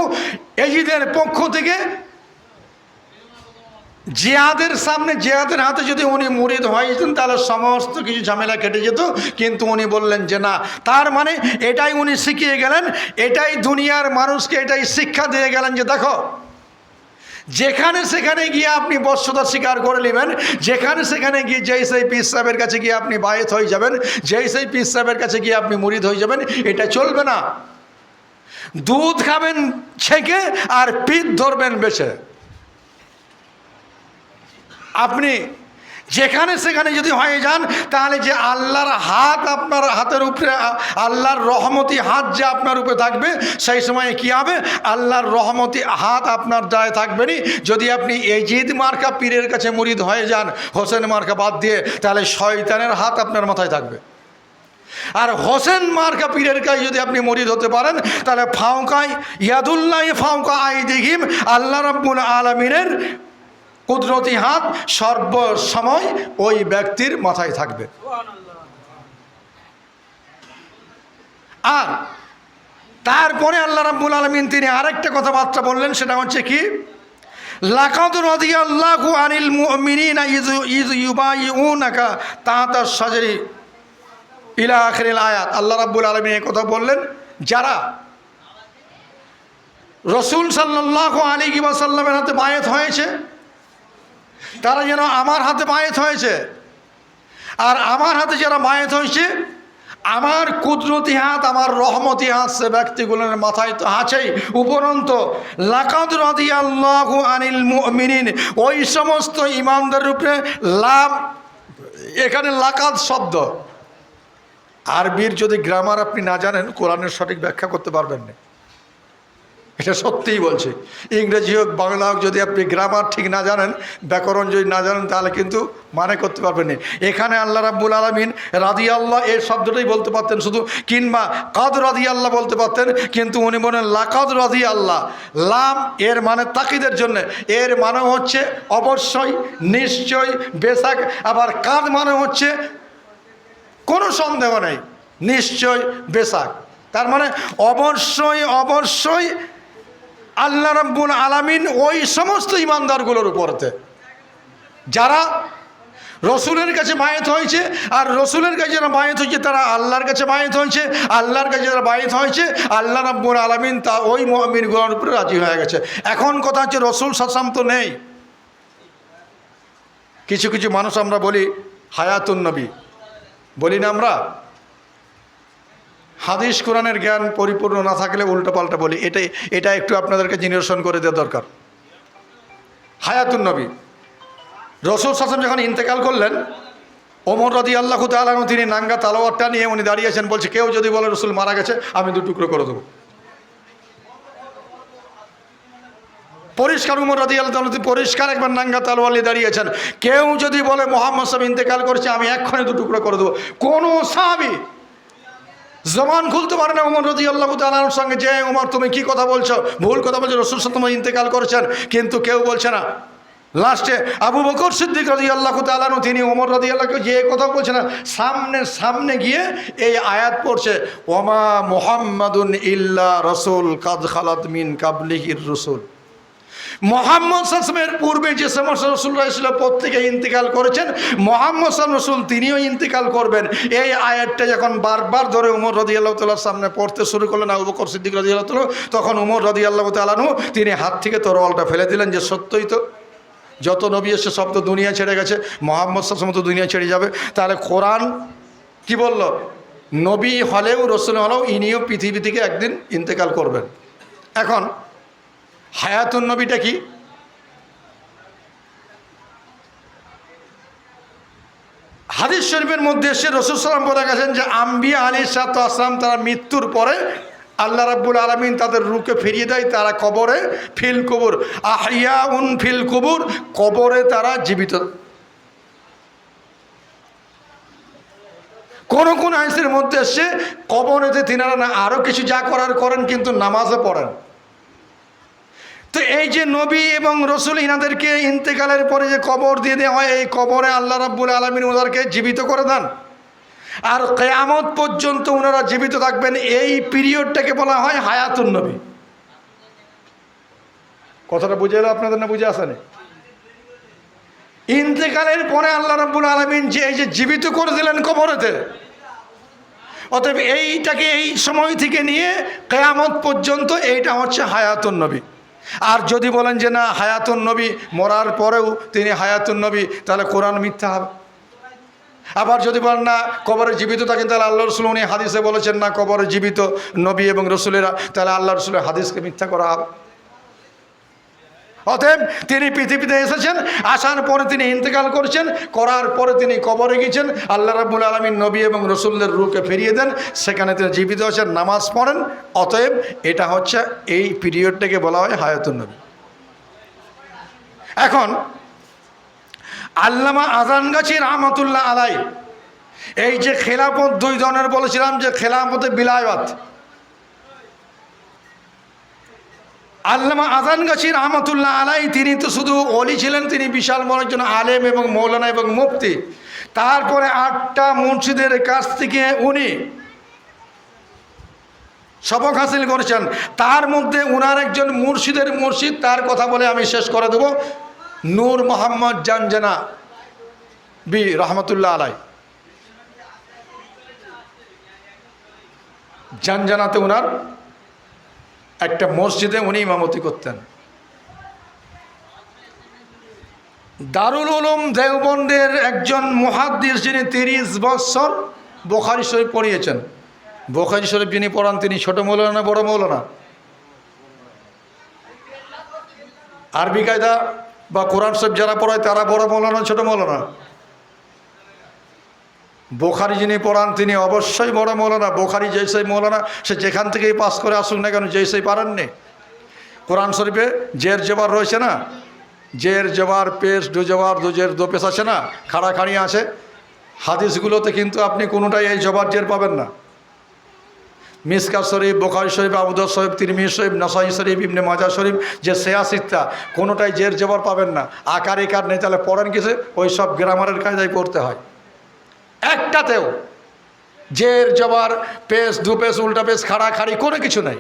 এজিদের পক্ষ থেকে জিহাদের সামনে, জিহাদের হাতে যদি উনি মুরিদ হয়ে যেতেন তাহলে সমস্ত কিছু ঝামেলা কেটে যেত। কিন্তু উনি বললেন যে না, তার মানে এটাই উনি শিখিয়ে গেলেন, এটাই দুনিয়ার মানুষকে এটাই শিক্ষা দিয়ে গেলেন যে দেখো, যেখানে সেখানে গিয়ে আপনি বশ্যতা স্বীকার করে নেবেন, যেখানে সেখানে গিয়ে যেই সেই পীর সাহেবের কাছে গিয়ে আপনি বায়েত হয়ে যাবেন, যেই সেই পীর সাহেবের কাছে গিয়ে আপনি মুরিদ হয়ে যাবেন, এটা চলবে না। দুধ খাবেন ছেঁকে আর পিঠ ধরবেন বেছে। আপনি যেখানে সেখানে যদি হয়ে যান তাহলে যে আল্লাহর হাত আপনার হাতের উপরে, আল্লাহর রহমতি হাত যে আপনার উপরে থাকবে, সেই সময় কি হবে, আল্লাহর রহমতি হাত আপনার দায়ে থাকবে না। যদি আপনি এজিদ মার্কা পীরের কাছে মুরিদ হয়ে যান হোসেন মার্কা বাদ দিয়ে, তাহলে শয়তানের হাত আপনার মাথায় থাকবে। আর হোসেন মার্কা পীরের কাছে যদি আপনি মরিদ হতে পারেন, তাহলে ফাউকায় ইয়াদুল্লাহ ফাউকা আইদিহিম, আল্লাহ রাব্বুল আলামিনের কুদরতি হাত সর্বসময় ওই ব্যক্তির মাথায় থাকবে। আর তারপরে আল্লাহ রাব্বুল আলামিন তিনি আরেকটা কথাবার্তা বললেন, সেটা হচ্ছে কি, লাকাদ রাদিয়াল্লাহু আনিল মুমিনিনা ইয ইউবাইউনাকা তাহতা শাজারি ইলা আখিরিল আয়াত। আল্লাহ রাব্বুল আলামিন এই কথা বললেন, যারা রাসূল সাল্লাল্লাহু আলাইহি ওয়াসাল্লামের হাতে বায়াত হয়েছে, তারা যেন আমার হাতে বায়াত হয়েছে। আর আমার হাতে যারা বায়াত হয়েছে, আমার কুদরতি হাত, আমার রহমতি হাত সে ব্যক্তিগুলোর মাথায় তো আছেই। উপরন্ত লাকাদ রাদিয়াল্লাহু আনিল মুমিনিন, ওই সমস্ত ইমানদারের উপরে লাম, এখানে লাকাদ শব্দ আরবির যদি গ্রামার আপনি না জানেন, কোরআনের সঠিক ব্যাখ্যা করতে পারবেন না। এটা সত্যিই বলছি, ইংরেজি হোক বাংলা হোক, যদি আপনি গ্রামার ঠিক না জানেন, ব্যাকরণ যদি না জানেন, তাহলে কিন্তু মানে করতে পারবেন না। এখানে আল্লাহ রাব্বুল আলামিন রাদিয়াল্লাহ এই শব্দটাই বলতে পারতেন শুধু, কিংবা কাদ রাদিয়াল্লাহ বলতে পারতেন, কিন্তু উনি বলেন লাকাদ রাদিয়াল্লাহ। লাম এর মানে তাকিদের জন্য, এর মানে হচ্ছে অবশ্যই, নিশ্চয়, বেশাক। আবার কাদ মানে হচ্ছে কোনো সন্দেহ নেই, নিশ্চয়, বেশাক। তার মানে অবশ্যই অবশ্যই আল্লাহ রাব্বুল আলামিন ওই সমস্ত ইমানদারগুলোর উপরতে যারা রসুলের কাছে বায়াত হয়েছে, আর রসুলের কাছে যারা বায়াত হয়েছে তারা আল্লাহর কাছে বায়াত হয়েছে, আল্লাহর কাছে যারা বায়াত হয়েছে, আল্লাহ রাব্বুল আলামিন তা ওই মুমিনগুলোর উপরে রাজি হয়ে গেছে। এখন কথা হচ্ছে, রসুল সাল্লাল্লাহু তো নেই। কিছু কিছু মানুষ আমরা বলি হায়াতুন নবী, বলি না আমরা? হাদিস কোরআনের জ্ঞান পরিপূর্ণ না থাকলে উল্টোপাল্টা বলি। এটা একটু আপনাদেরকে নিরসন করে দেওয়া দরকার। হায়াতুন নবী, রসুল সাল্লাল্লাহু যখন ইন্তেকাল করলেন, ওমর রাদিয়াল্লাহু তাআলা আনহু তিনি নাঙ্গা তালোয়ারটা নিয়ে উনি দাঁড়িয়েছেন, বলছে কেউ যদি বলে রসুল মারা গেছে, আমি দু টুকরো করে দেবো। পরিষ্কার উমর রাদিয়াল্লাহু তাআলা পরিষ্কার একবার নাঙ্গা তালোয়ার নিয়ে দাঁড়িয়েছেন। কেউ যদি বলে মুহাম্মদ সাল্লাল্লাহু ইন্তেকাল করেছে, আমি এক্ষণে দু টুকরো করে দেবো। কোনো সাহাবী জবান খুলতে পারে না ওমর রাদিয়াল্লাহু তাআলার সঙ্গে, যে ওমর তুমি কি কথা বলছো, ভুল কথা বলছো, রাসূল সাল্লাল্লাহু আলাইহি ওয়াসাল্লাম ইন্তেকাল করেছেন। কিন্তু কেউ বলছে না। লাস্টে আবু বকর সিদ্দিক রাদিয়াল্লাহু তাআলা আনহু তিনি ওমর রাদিয়াল্লাহু যে কথা বলছে না, সামনে গিয়ে এই আয়াত পড়ছে, ওমা মুহাম্মাদুন ইল্লা রাসূল কাদ খালাত মিন কাবলিহির রাসূল। মুহাম্মদ সাল্লাল্লাহু আলাইহি ওয়াসাল্লামের পূর্বে যে সমস্ত রাসূলরা ছিল প্রত্যেকে ইন্তেকাল করেছেন, মুহাম্মদ সাল্লাল্লাহু আলাইহি ওয়াসাল্লাম তিনিও ইন্তেকাল করবেন। এই আয়াতটা যখন বারবার ধরে ওমর রাদিয়াল্লাহু তাআলার সামনে পড়তে শুরু করলেন আবু বকর সিদ্দিক রাদিয়াল্লাহু তাআলা, তখন ওমর রাদিয়াল্লাহু তাআলা আনহু তিনি হাত থেকে তরোয়ালটা ফেলে দিলেন, যে সত্যই তো যত নবী এসে সব তো দুনিয়া ছেড়ে গেছে, মুহাম্মদ সাল্লাল্লাহু আলাইহি ওয়াসাল্লাম তো দুনিয়া ছেড়ে যাবে। তাহলে কোরআন কি বলল, নবী হলেও রসুল হলেও ইনিও পৃথিবী থেকে একদিন ইন্তেকাল করবেন। এখন হায়াতুন নবীটা কি? হাদিস শরীফের মধ্যে এসে রাসূল সাল্লাল্লাহু আলাইহি ওয়াসাল্লাম বলে গেছেন যে আম্বিয়া আলাইহিসসালাতু ওয়াসসালাম তারা মৃত্যুর পরে আল্লাহ রাব্বুল আলামিন তাদের রূহকে ফিরিয়ে দেয়, তারা কবরে ফিল কুবুর, আহইয়াউন ফিল কুবুর, কবরে তারা জীবিত। কোন কোন হাদিসের মধ্যে এসে কবরেতে তিনারা না আরও কিছু যা করার করেন, কিন্তু নামাজও পড়েন। তো এই যে নবী এবং রসুল ইনাদেরকে ইন্তেকালের পরে যে কবর দিয়ে দেওয়া হয়, এই কবরে আল্লাহ রাব্বুল আলামিন ওনাদেরকে জীবিত করে দেন, আর কিয়ামত পর্যন্ত ওনারা জীবিত থাকবেন। এই পিরিয়ডটাকে বলা হয় হায়াতুন নবী। কথাটা বুঝে এলো আপনাদের, না বুঝে আসেনি? ইন্তেকালের পরে আল্লাহ রাব্বুল আলামিন যে এই যে জীবিত করে দিলেন কবরেতে, অতএব এইটাকে এই সময় থেকে নিয়ে কিয়ামত পর্যন্ত এইটা হচ্ছে হায়াতুন নবী। আর যদি বলেন যে না হায়াতুন নবী মরার পরেও তিনি হায়াতুন নবী, তাহলে কোরআন মিথ্যা হবে। আবার যদি বলেন না কবরে জীবিত থাকেন, তাহলে আল্লাহ রসুল উনি হাদিসে বলেছেন না কবরে জীবিত নবী এবং রসুলেরা, তাহলে আল্লাহ রসুলের হাদিসকে মিথ্যা করা হবে। অতএব তিনি পৃথিবীতে এসেছেন, আসার পরে তিনি ইন্তেকাল করছেন, করার পরে তিনি কবরে গেছেন, আল্লাহ রাব্বুল আলামিন নবী এবং রসুলদের রূহকে ফিরিয়ে দেন, সেখানে তিনি জীবিত আছেন, নামাজ পড়েন। অতএব এটা হচ্ছে এই পিরিয়ডটাকে বলা হয় হায়াতুন নবী। এখন আল্লামা আযানগাছী রাহমাতুল্লাহ আলাইহি এই যে খেলাফত দুই ধরনের বলেছিলাম, যে খেলাফতে বিলায়াত, আল্লামা আজানগাছি রহমতুল্লাহ আলাই তিনি তো শুধু ওলি ছিলেন, তিনি বিশাল বড় একজন আলেম এবং মৌলানা এবং মুফতি। তারপরে 8টা মুর্শিদের কাছ থেকে উনি সবক হাসিল করেছেন। তার মধ্যে উনার একজন মুর্শিদের মুর্শিদ, তার কথা বলে আমি শেষ করে দেব, নূর মোহাম্মদ জানজানাবি রহমতুল্লাহ আলাই। জানজানাতে উনার একটা মসজিদে উনি ইমামতি করতেন। দারুল উলুম দেওবন্দের একজন মুহাদ্দিস, যিনি 30 বছর বুখারী শরীফ পড়িয়েছেন। বুখারী শরীফ যিনি পড়ান তিনি ছোট মৌলানা না বড় মৌলানা? আরবি কায়দা বা কোরআন শরীফ যারা পড়ায় তারা বড় মৌলানা ছোট মৌলানা? বুখারী যিনি পড়ান তিনি অবশ্যই বড় মৌলানা। বুখারী যেই মৌলানা, সে যেখান থেকেই পাস করে আসুক না কেন, যেই পারেননি। কোরআন শরীফে জের জবর রয়েছে না, জের জবর পেশ, দু জবর দু জের দো পেশ আছে না, খাড়াখাড়ি আছে। হাদিসগুলোতে কিন্তু আপনি কোনোটাই এই জবর জের পাবেন না। মিসকাত শরীফ, বুখারী শরীফ, আবু দাউদ শরীফ, তিরমিজি শরীফ, নাসাই শরীফ, ইবনে মাজাহ শরীফ, যে সিত্তা, কোনোটাই জের জবর পাবেন না। আকার ইকার নেই, তাহলে পড়েন কিসে? ওই সব গ্রামারের কায়দায় পড়তে হয়। একটাতেও জের জবর পেশ, দু পেশ, উল্টা পেশ, খাড়াখাড়ি কোনো কিছু নাই।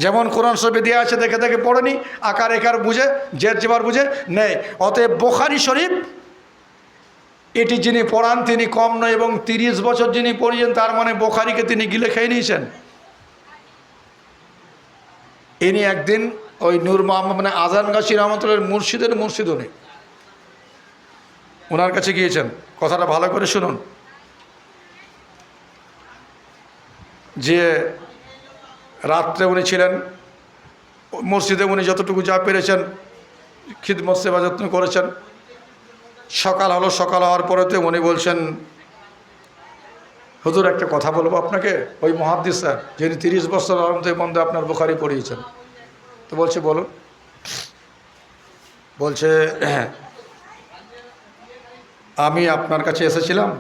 যেমন কোরআন শরীফে দেওয়া আছে দেখে দেখে পড়েনি, আকার একার বুঝে, জের জবর বুঝে নেই। অতএব বুখারী শরীফ এটি যিনি পড়ান তিনি কম নয়, এবং 30 বছর যিনি পড়িয়েছেন তার মানে বুখারীকে তিনি গিলে খেয়ে নিয়েছেন। ইনি একদিন ওই নূর মোহাম্মদ মানে আজানগাছি রহমতুল্লাহর মুর্শিদের মুর্শিদ উনি, ওনার কাছে গিয়েছেন। কথাটা ভালো করে শুনুন। যে রাত্রে উনি ছিলেন মসজিদে, উনি যতটুকু যা পেরেছেন খিদমত সেবা যত্ন করেছেন। সকাল হলো, সকাল হওয়ার পরেতে উনি বলছেন, হুজুর একটা কথা বলবো আপনাকে। ওই মুহাদ্দিস স্যার যিনি 30 বছর আরম্ভে বন্ধে আপনার বুখারী পড়িয়েছেন, তো বলছে বলুন। বলছে আমি আপনার কাছে এসেছিলাম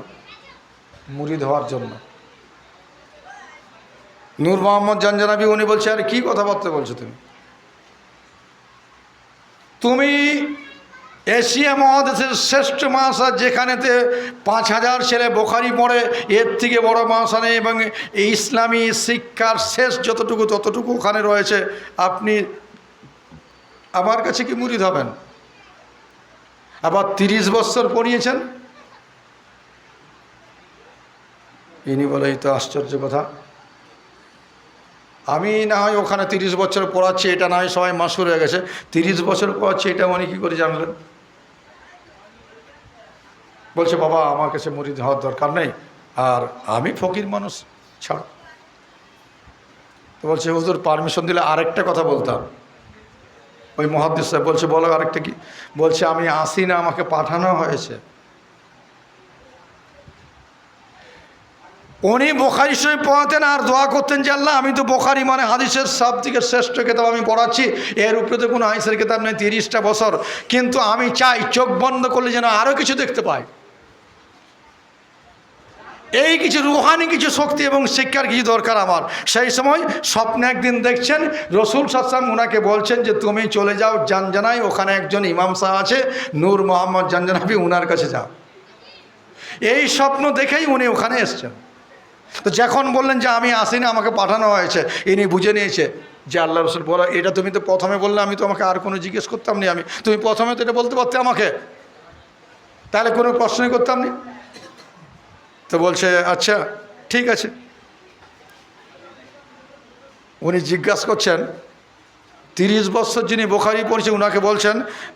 মুরিদ হওয়ার জন্য। নূর মোহাম্মদ জানজানাবি উনি বলছে, আরে কী কথাবার্তা বলছো তুমি এশিয়া মহাদেশের শ্রেষ্ঠ মাদ্রাসা, যেখানেতে 5000 ছেলে বুখারী পড়ে, এর থেকে বড় মাদ্রাসা নেই, এবং এই ইসলামী শিক্ষার শেষ যতটুকু ততটুকু ওখানে রয়েছে, আপনি আমার কাছে কি মুরিদ হবেন? আবার 30 বছর পড়িয়েছেন। ইনি বলে, এই তো আশ্চর্য কথা। আমি না হয় ওখানে 30 বছর পড়াচ্ছি, এটা না হয় সবাই মাসুর হয়ে গেছে। 30 বছর পড়াচ্ছি এটা উনি কী করে জানলেন? বলছে, বাবা আমার কাছে মুরিদ হওয়ার দরকার নেই, আর আমি ফকির মানুষ, ছাড়। তো বলছে, হুজুর পারমিশন দিলে আরেকটা কথা বলতাম। ওই মুহাদ্দিস সাহেব বলছে, বলো আরেকটা কি? বলছে, আমি আসি না, আমাকে পাঠানো হয়েছে। উনি বুখারী শরীফ পড়াতেন আর দোয়া করতেন যে আল্লাহ, আমি তো বুখারী মানে হাদিসের সব থেকে শ্রেষ্ঠ কিতাব আমি পড়াচ্ছি, এর উপরে তো কোনো হাদিসের কিতাব নেই 30টা বছর, কিন্তু আমি চাই চোখ বন্ধ করলে যেন আরও কিছু দেখতে পাই। এই কিছু রুহানি কিছু শক্তি এবং শিক্ষার কিছু দরকার আমার। সেই সময় স্বপ্নে একদিন দেখছেন রসুল সাল্লাল্লাহু আলাইহি ওনাকে বলছেন যে তুমি চলে যাও জানজানায়, ওখানে একজন ইমাম সাহেব আছে নূর মোহাম্মদ জানজানাবি, ওনার কাছে যাও। এই স্বপ্ন দেখেই উনি ওখানে এসছেন। তো যখন বললেন যে আমি আসিনি, আমাকে পাঠানো হয়েছে, ইনি বুঝে নিয়েছে যে আল্লাহ রসুল বলো, এটা তুমি তো প্রথমে বললে, আমি তো আমাকে আর কোনো জিজ্ঞেস করতাম না, তুমি প্রথমে তো এটা বলতে পারতে আমাকে, তাহলে কোনো প্রশ্নই করতাম না। তো বলছে, আচ্ছা ঠিক আছে। উনি জিজ্ঞাসা করছেন, 30 বছর যিনি বুখারী পড়ছে ওনাকে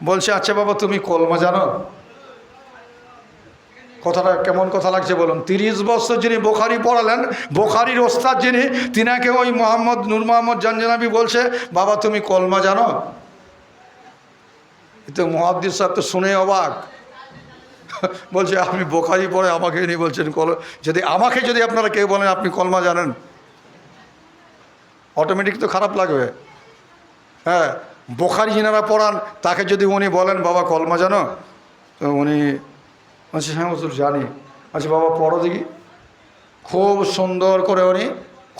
বলছে আচ্ছা বাবা তুমি কলমা জানো? কথাটা কেমন কথা লাগছে বলুন। 30 বছর যিনি বুখারী পড়ালেন, বুখারীর ওস্তাদ যিনি, তিনাকে ওই নূর মোহাম্মদ জানজানাবি বলছে, বাবা তুমি কলমা জানো? তো মুহাদ্দিস সাহেব তো শুনে অবাক। বলছে, আপনি বুখারী পড়ে আমাকে ইনি বলছেন আমাকে যদি আপনারা কেউ বলেন আপনি কলমা জানেন, অটোমেটিক তো খারাপ লাগবে। হ্যাঁ, বুখারী যিনারা পড়ান তাকে যদি উনি বলেন বাবা কলমা জানো, তো উনি বলছে হ্যাঁ হুজুর জানি। আচ্ছা বাবা পড়ো দেখি। খুব সুন্দর করে উনি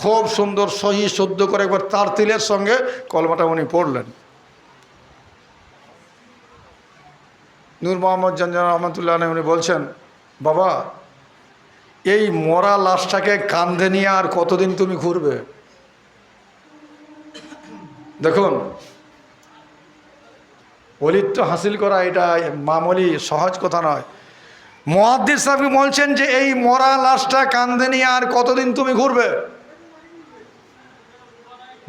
খুব সুন্দর সহি শুদ্ধ করে একবার তার তিলের সঙ্গে কলমাটা উনি পড়লেন। নূর মোহাম্মদ জানজান রহমতুল্লাহ আলাইহি উনি বলছেন, বাবা এই মরা লাশটাকে কাঁধে নিয়ে আর কতদিন তুমি ঘুরবে? দেখুন ওলিত্ব হাসিল করা এটা মামুলি সহজ কথা নয়। মুহাদ্দিস সাহেব বলছেন যে এই মরা লাশটা কাঁধে নিয়ে আর কতদিন তুমি ঘুরবে?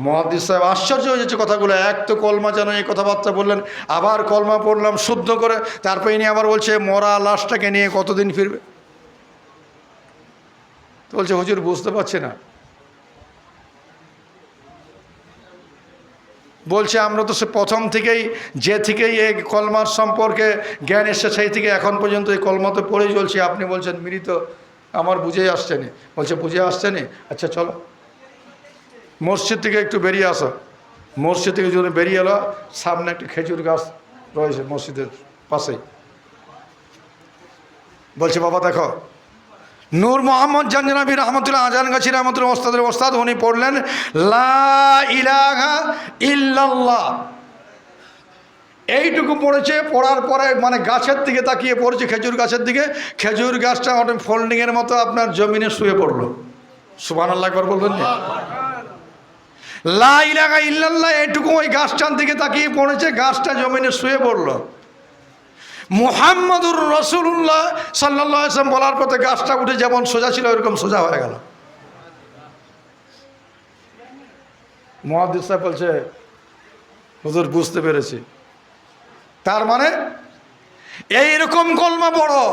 মুহাদ্দিস সাহেব আশ্চর্য হয়ে যাচ্ছে কথাগুলো। এক তো কলমা যেন এই কথাবার্তা বললেন, আবার কলমা পড়লাম শুদ্ধ করে, তারপরে ইনি আবার বলছে মরা লাশটাকে নিয়ে কতদিন ফিরবে। তো বলছে হুজুর বুঝতে পারছি না। বলছে আমরা তো সে প্রথম থেকেই এই কলমার সম্পর্কে জ্ঞান এসছে সেই থেকে এখন পর্যন্ত এই কলমা তো পড়েই চলছি। আপনি বলছেন মৃত, আমার বুঝেই আসছে না। বলছে বুঝে আসছে না? আচ্ছা চলো মসজিদ থেকে একটু বেরিয়ে আসো। মসজিদ থেকে যদি বেরিয়ে এলো, সামনে একটা খেজুর গাছ রয়েছে মসজিদের পাশেই। বলছে বাবা দেখো, নূর মোহাম্মদ জানজানবী রহমতুল্লাহ আজানগাছি রহমতুল্লাহ ওস্তাদের ওস্তাদ উনি পড়লেন লা ইলাহা ইল্লাল্লাহ। এইটুকু পড়েছে। পড়ার পরে মানে গাছের দিকে তাকিয়ে পড়েছে, খেজুর গাছের দিকে। খেজুর গাছটা ফোল্ডিংয়ের মতো আপনার জমিনে শুয়ে পড়লো। সুবহানাল্লাহ একবার বলবেন না? লা ইলাহা ইল্লাল্লাহ এইটুকু ওই গাছটার দিকে তাকিয়ে পড়েছে, গাছটা জমিনে শুয়ে পড়লো। মুহাম্মাদুর রাসূলুল্লাহ সাল্লাল্লাহু আলাইহি ওয়াসাল্লাম বলার পথে গাছটা উঠে যেমন সোজা ছিল এরকম সোজা হয়ে গেল। মুহাদ্দিস সাহেব বলছে হুজুর বুঝতে পেরেছি। তার মানে এইরকম কলমা পড়ো,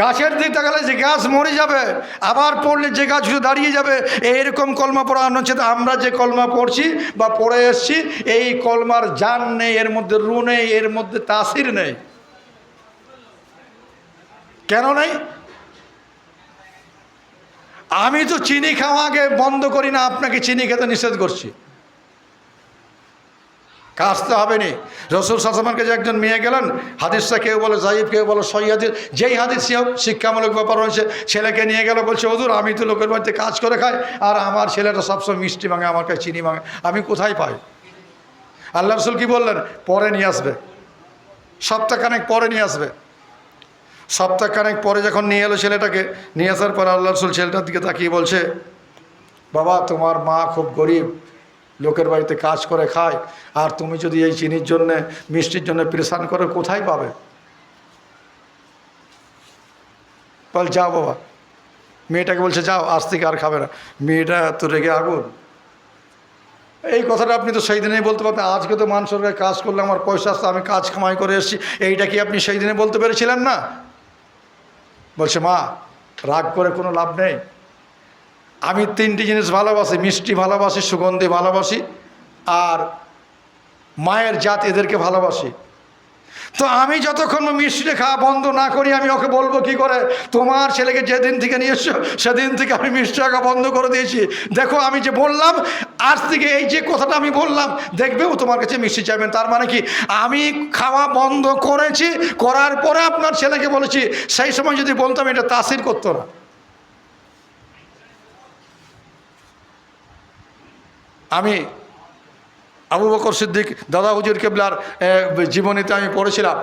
গাছের দিকে তাকালে যে গাছ মরে যাবে, আবার পড়লে যে গাছ দাঁড়িয়ে যাবে, এইরকম কলমা পড়া। হচ্ছে আমরা যে কলমা পড়ছি বা পড়ে এসছি, এই কলমার জান নেই, এর মধ্যে রু নেই, এর মধ্যে তাসির নেই। কেন নেই? আমি তো চিনি খাওয়া আগে বন্ধ করি না, আপনাকে চিনি খেতে নিষেধ করছি। কাজতে হবে নি। রসুল সাল্লাল্লাহু আলাইহি ওয়াসাল্লামের কাছে একজন মেয়ে গেলেন, হাদিসটা কেউ বলে জাইফ, কেউ বলে সহি হাদিস, যেই হাদিস হোক শিক্ষামূলক ব্যাপার রয়েছে। ছেলেকে নিয়ে গেল, বলছে হুজুর আমি তো লোকের বাড়িতে কাজ করে খাই, আর আমার ছেলেটা সবসময় মিষ্টি মাঙে, আমার কাছে চিনি মাঙে, আমি কোথায় পাই? আল্লাহ রসুল কি বললেন? পরে নিয়ে আসবে, সপ্তাহখানেক পরে নিয়ে আসবে। সপ্তাহখানেক পরে যখন নিয়ে এলো ছেলেটাকে, নিয়ে আসার পর আল্লাহ রসুল ছেলেটার দিকে তাকিয়ে বলছে, বাবা তোমার মা খুব গরিব, লোকের বাড়িতে কাজ করে খায়, আর তুমি যদি এই চিনির জন্যে মিষ্টির জন্য পরেশান করে কোথায় পাবে? বল যাও বাবা। মেয়েটাকে বলছে যাও, আজ থেকে আর খাবে না। মেয়েটা তো রেগে আগুন। এই কথাটা আপনি তো সেই দিনেই বলতে পারতেন। আজকে তো মান সরকার কাজ করলে আমার পয়সা আসতে, আমি কাজ কামাই করে এসেছি, এইটা কি আপনি সেই দিনে বলতে পেরেছিলেন না? বলছে মা রাগ করে কোনো লাভ নেই, আমি তিনটি জিনিস ভালোবাসি, মিষ্টি ভালোবাসি, সুগন্ধি ভালোবাসি, আর মায়ের জাত এদেরকে ভালোবাসি। তো আমি যতক্ষণ মিষ্টিটা খাওয়া বন্ধ না করি, আমি ওকে বলবো কি করে তোমার ছেলেকে যেদিন থেকে নিয়ে এসছো সেদিন থেকে আমি মিষ্টি খাওয়া বন্ধ করে দিয়েছি। দেখো আমি যে বললাম, আজ থেকে এই যে কথাটা আমি বললাম, দেখবে ও তোমার কাছে মিষ্টি চাইবেন। তার মানে কি আমি খাওয়া বন্ধ করেছি, করার পরে আপনার ছেলেকে বলেছি। সেই সময় যদি বলতাম এটা তাসির করতো না। আমি আবু বকর সিদ্দিক দাদা হুজুর কেবলার জীবনীতে আমি পড়েছিলাম।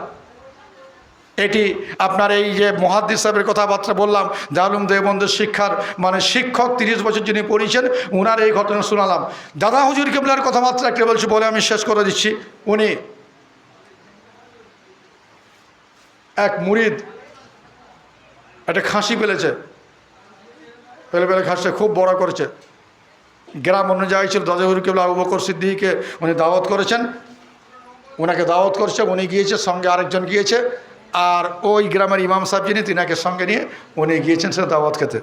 এটি আপনার এই যে মুহাদ্দিস সাহেবের কথাবার্তা বললাম, দারুল উলুম দেওবন্দের শিক্ষার মানে শিক্ষক 30 বছর যিনি পড়িয়েছেন, ওনার এই ঘটনা শোনালাম। দাদা হুজুর কেবলার কথাবার্তা একটা বলছি, বলে আমি শেষ করে দিচ্ছি। উনি এক মুরিদ একটা খাসি ফেলেছে, ফেলে খাসিটা খুব বড় করেছে। গ্রাম অন্য জায়গায় ছিল, দাদা হুজুর কেবলা আবু বকর সিদ্দিককে উনি দাওয়াত করেছেন, ওনাকে দাওয়াত করছে, উনি গিয়েছে, সঙ্গে আরেকজন গিয়েছে, আর ওই গ্রামের ইমাম সাহেব যিনি তিনাকে সঙ্গে নিয়ে উনি গিয়েছেন সে দাওয়াত খেতে।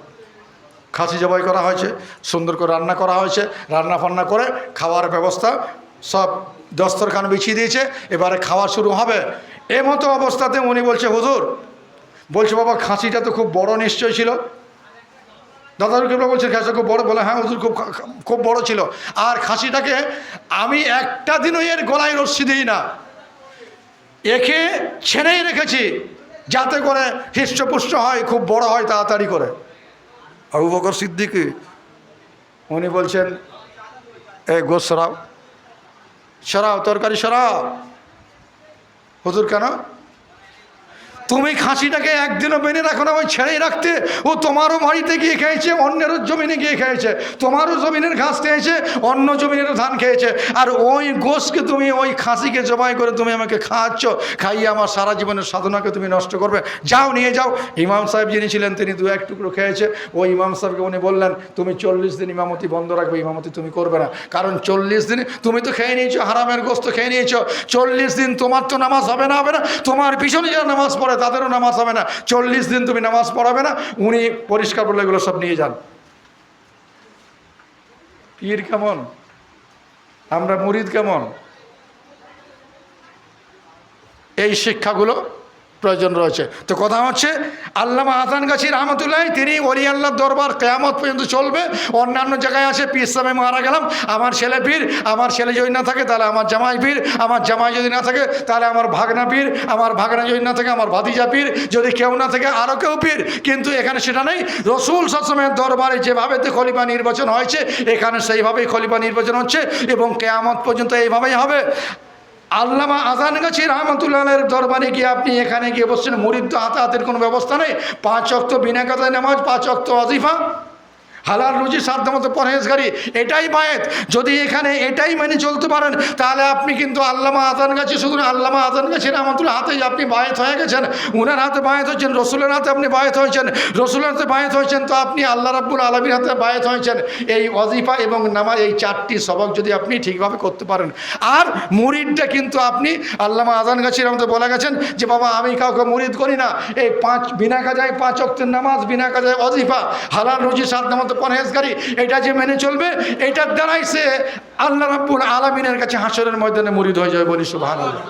খাসি জবাই করা হয়েছে, সুন্দর করে রান্না করা হয়েছে, রান্না ফান্না করে খাওয়ার ব্যবস্থা সব দস্তরখান বিছিয়ে দিয়েছে, এবারে খাওয়া শুরু হবে। মতো অবস্থাতে উনি বলছে হুজুর, বলছে বাবা খাসিটা তো খুব বড় নিশ্চয় ছিল। দাদা কেবলা বলছে খাসিটা খুব বড়, বলে হ্যাঁ হুজুর খুব বড় ছিল। আর খাসিটাকে আমি একটা দিনও এর গলায় রশ্মি দিই না, একে ছেড়েই রেখেছি যাতে করে হৃষ্টপুষ্ট হয়, খুব বড় হয় তাড়াতাড়ি করে। আবু বকর সিদ্দিক উনি বলছেন, এ গোশ সরাও, সরাও, তরকারি সরাও। হুজুর কেন? তুমি খাসিটাকে একদিনও বেঁধে রাখো না, ওই ছেড়েই রাখতে। ও তোমারও বাড়িতে গিয়ে খেয়েছে, অন্যেরও জমিনে গিয়ে খেয়েছে, তোমারও জমিনের ঘাস খেয়েছে, অন্য জমিনেরও ধান খেয়েছে, আর ওই গোশকে তুমি, ওই খাসিকে জবাই করে তুমি আমাকে খাওয়াচ্ছ, খাইয়ে আমার সারা জীবনের সাধনাকে তুমি নষ্ট করবে। যাও, নিয়ে যাও। ইমাম সাহেব যিনি ছিলেন তিনি দু এক টুকরো খেয়েছে। ওই ইমাম সাহেবকে উনি বললেন, তুমি 40 দিন ইমামতি বন্ধ রাখবে, ইমামতি তুমি করবে না, কারণ 40 দিন তুমি তো খেয়ে নিয়েছো, হারামের গোশত খেয়ে নিয়েছো। 40 দিন তোমার তো নামাজ হবে না, তোমার পিছনে যারা নামাজ পড়ে তাদেরও নামাজ হবে না। 40 দিন তুমি নামাজ পড়াবে না। উনি পরিষ্কার বলে এগুলো সব নিয়ে যান। পীর কেমন, আমরা মুরিদ কেমন, এই শিক্ষাগুলো প্রয়োজন রয়েছে। তো কথা হচ্ছে, আল্লামা হাসান গাছী রহমতুল্লাহ তিনি ওলি আল্লাহর দরবার কিয়ামত পর্যন্ত চলবে। অন্যান্য জায়গায় আছে পীর সাহেব মারা গেলাম, আমার ছেলে পীর, আমার ছেলে যদি না থাকে তাহলে আমার জামাই পীর, আমার জামাই যদি না থাকে তাহলে আমার ভাগনা পীর, আমার ভাগনা যদি না থাকে আমার ভাতিজা পীর, যদি কেউ না থাকে আরও কেউ পীর। কিন্তু এখানে সেটা নেই। রসুল সাল্লাল্লাহু দরবারে যেভাবে খলিফা নির্বাচন হয়েছে, এখানে সেইভাবেই খলিফা নির্বাচন হচ্ছে এবং কিয়ামত পর্যন্ত এইভাবেই হবে। আল্লামা হাসান গাছী রহমতুল্লাহের দরবারে গিয়ে আপনি এখানে গিয়ে বসছেন, মুরিদ তো হাতের কোনো ব্যবস্থা নেই। 5 ওয়াক্ত বিনা কাজায় নামাজ, 5 ওয়াক্ত ওয়াজিফা, হালাল রুজি সাধ্যমতো পরহেজগারি, এটাই বায়েত। যদি এখানে এটাই মেনে চলতে পারেন তাহলে আপনি কিন্তু আল্লামা হাসান গাছী, শুধু আল্লামা হাসান গাছী রহমতুল্লাহ হাতেই আপনি বায়েত হয়ে গেছেন। উনার হাতে বায়েত হয়েছেন, রসুলের হাতে আপনি বায়েত হয়েছেন, রসুলের হাতে বায়েত হয়েছেন, তো আপনি আল্লাহ রাব্বুল আলামিনের হাতে বায়েত হয়েছেন। এই ওয়াজিফা এবং নামাজ, এই 4টি সবক যদি আপনি ঠিকভাবে করতে পারেন। আর মুরিদটা কিন্তু আপনি আল্লামা হাসান গাছী রহমতুল্লাহ বলে গেছেন যে বাবা আমি কাউকে মুরিদ করি না, এই 5 বিনা কাজায় 5 ওয়াক্তের নামাজ, বিনা কাজায় ওয়াজিফা, হালাল রুজি সাধ্যমতো পরহেজগারি, এটা যে মেনে চলবে, এটার দ্বারাই সে আল্লাহ রাব্বুল আলামিনের কাছে হাসরের ময়দানে মুরিদ হয়ে যাবে, বলি সুবহানাল্লাহ।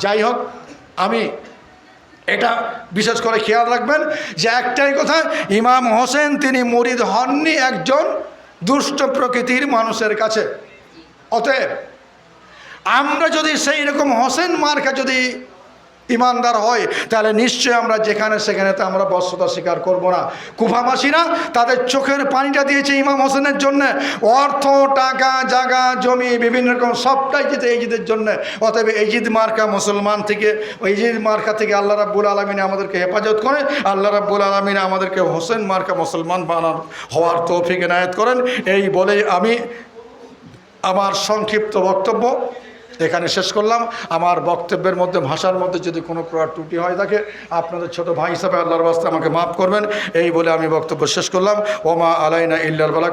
যাই হোক, আমি এটা বিশেষ করে খেয়াল রাখবেন যে একটাই কথা, ইমাম হোসেন তিনি মুরিদ হননি একজন দুষ্ট প্রকৃতির মানুষের কাছে। অতএব আমরা যদি সেই রকম হোসেন মার্কা যদি ইমানদার হয় তাহলে নিশ্চয় আমরা যেখানে সেখানে তো আমরা বশ্যতা স্বীকার করব না। কুফাবাসীরা তাদের চোখের পানিটা দিয়েছে ইমাম হোসেনের জন্য, অর্থ, টাকা, জায়গা, জমি, বিভিন্ন রকম সবটাই দিতে এজিদের জন্য। অতএব এজিদ মার্কা মুসলমান থেকে, এজিদ মার্কা থেকে আল্লাহ রাব্বুল আলামিন আমাদেরকে হেফাজত করে, আল্লাহ রাব্বুল আলামিন আমাদেরকে হোসেন মার্কা মুসলমান হওয়ার তৌফিক এনায়েত করেন। এই বলেই আমি আমার সংক্ষিপ্ত বক্তব্য এখানে শেষ করলাম। আমার বক্তব্যের মধ্যে, ভাষার মধ্যে যদি কোনো প্রকার ত্রুটি হয়ে থাকে আপনাদের ছোট ভাই হিসাবে আল্লাহর ওয়াস্তে আমাকে মাফ করবেন। এই বলে আমি বক্তব্য শেষ করলাম। ওমা আলাইনা ইল্লাল বালাগ।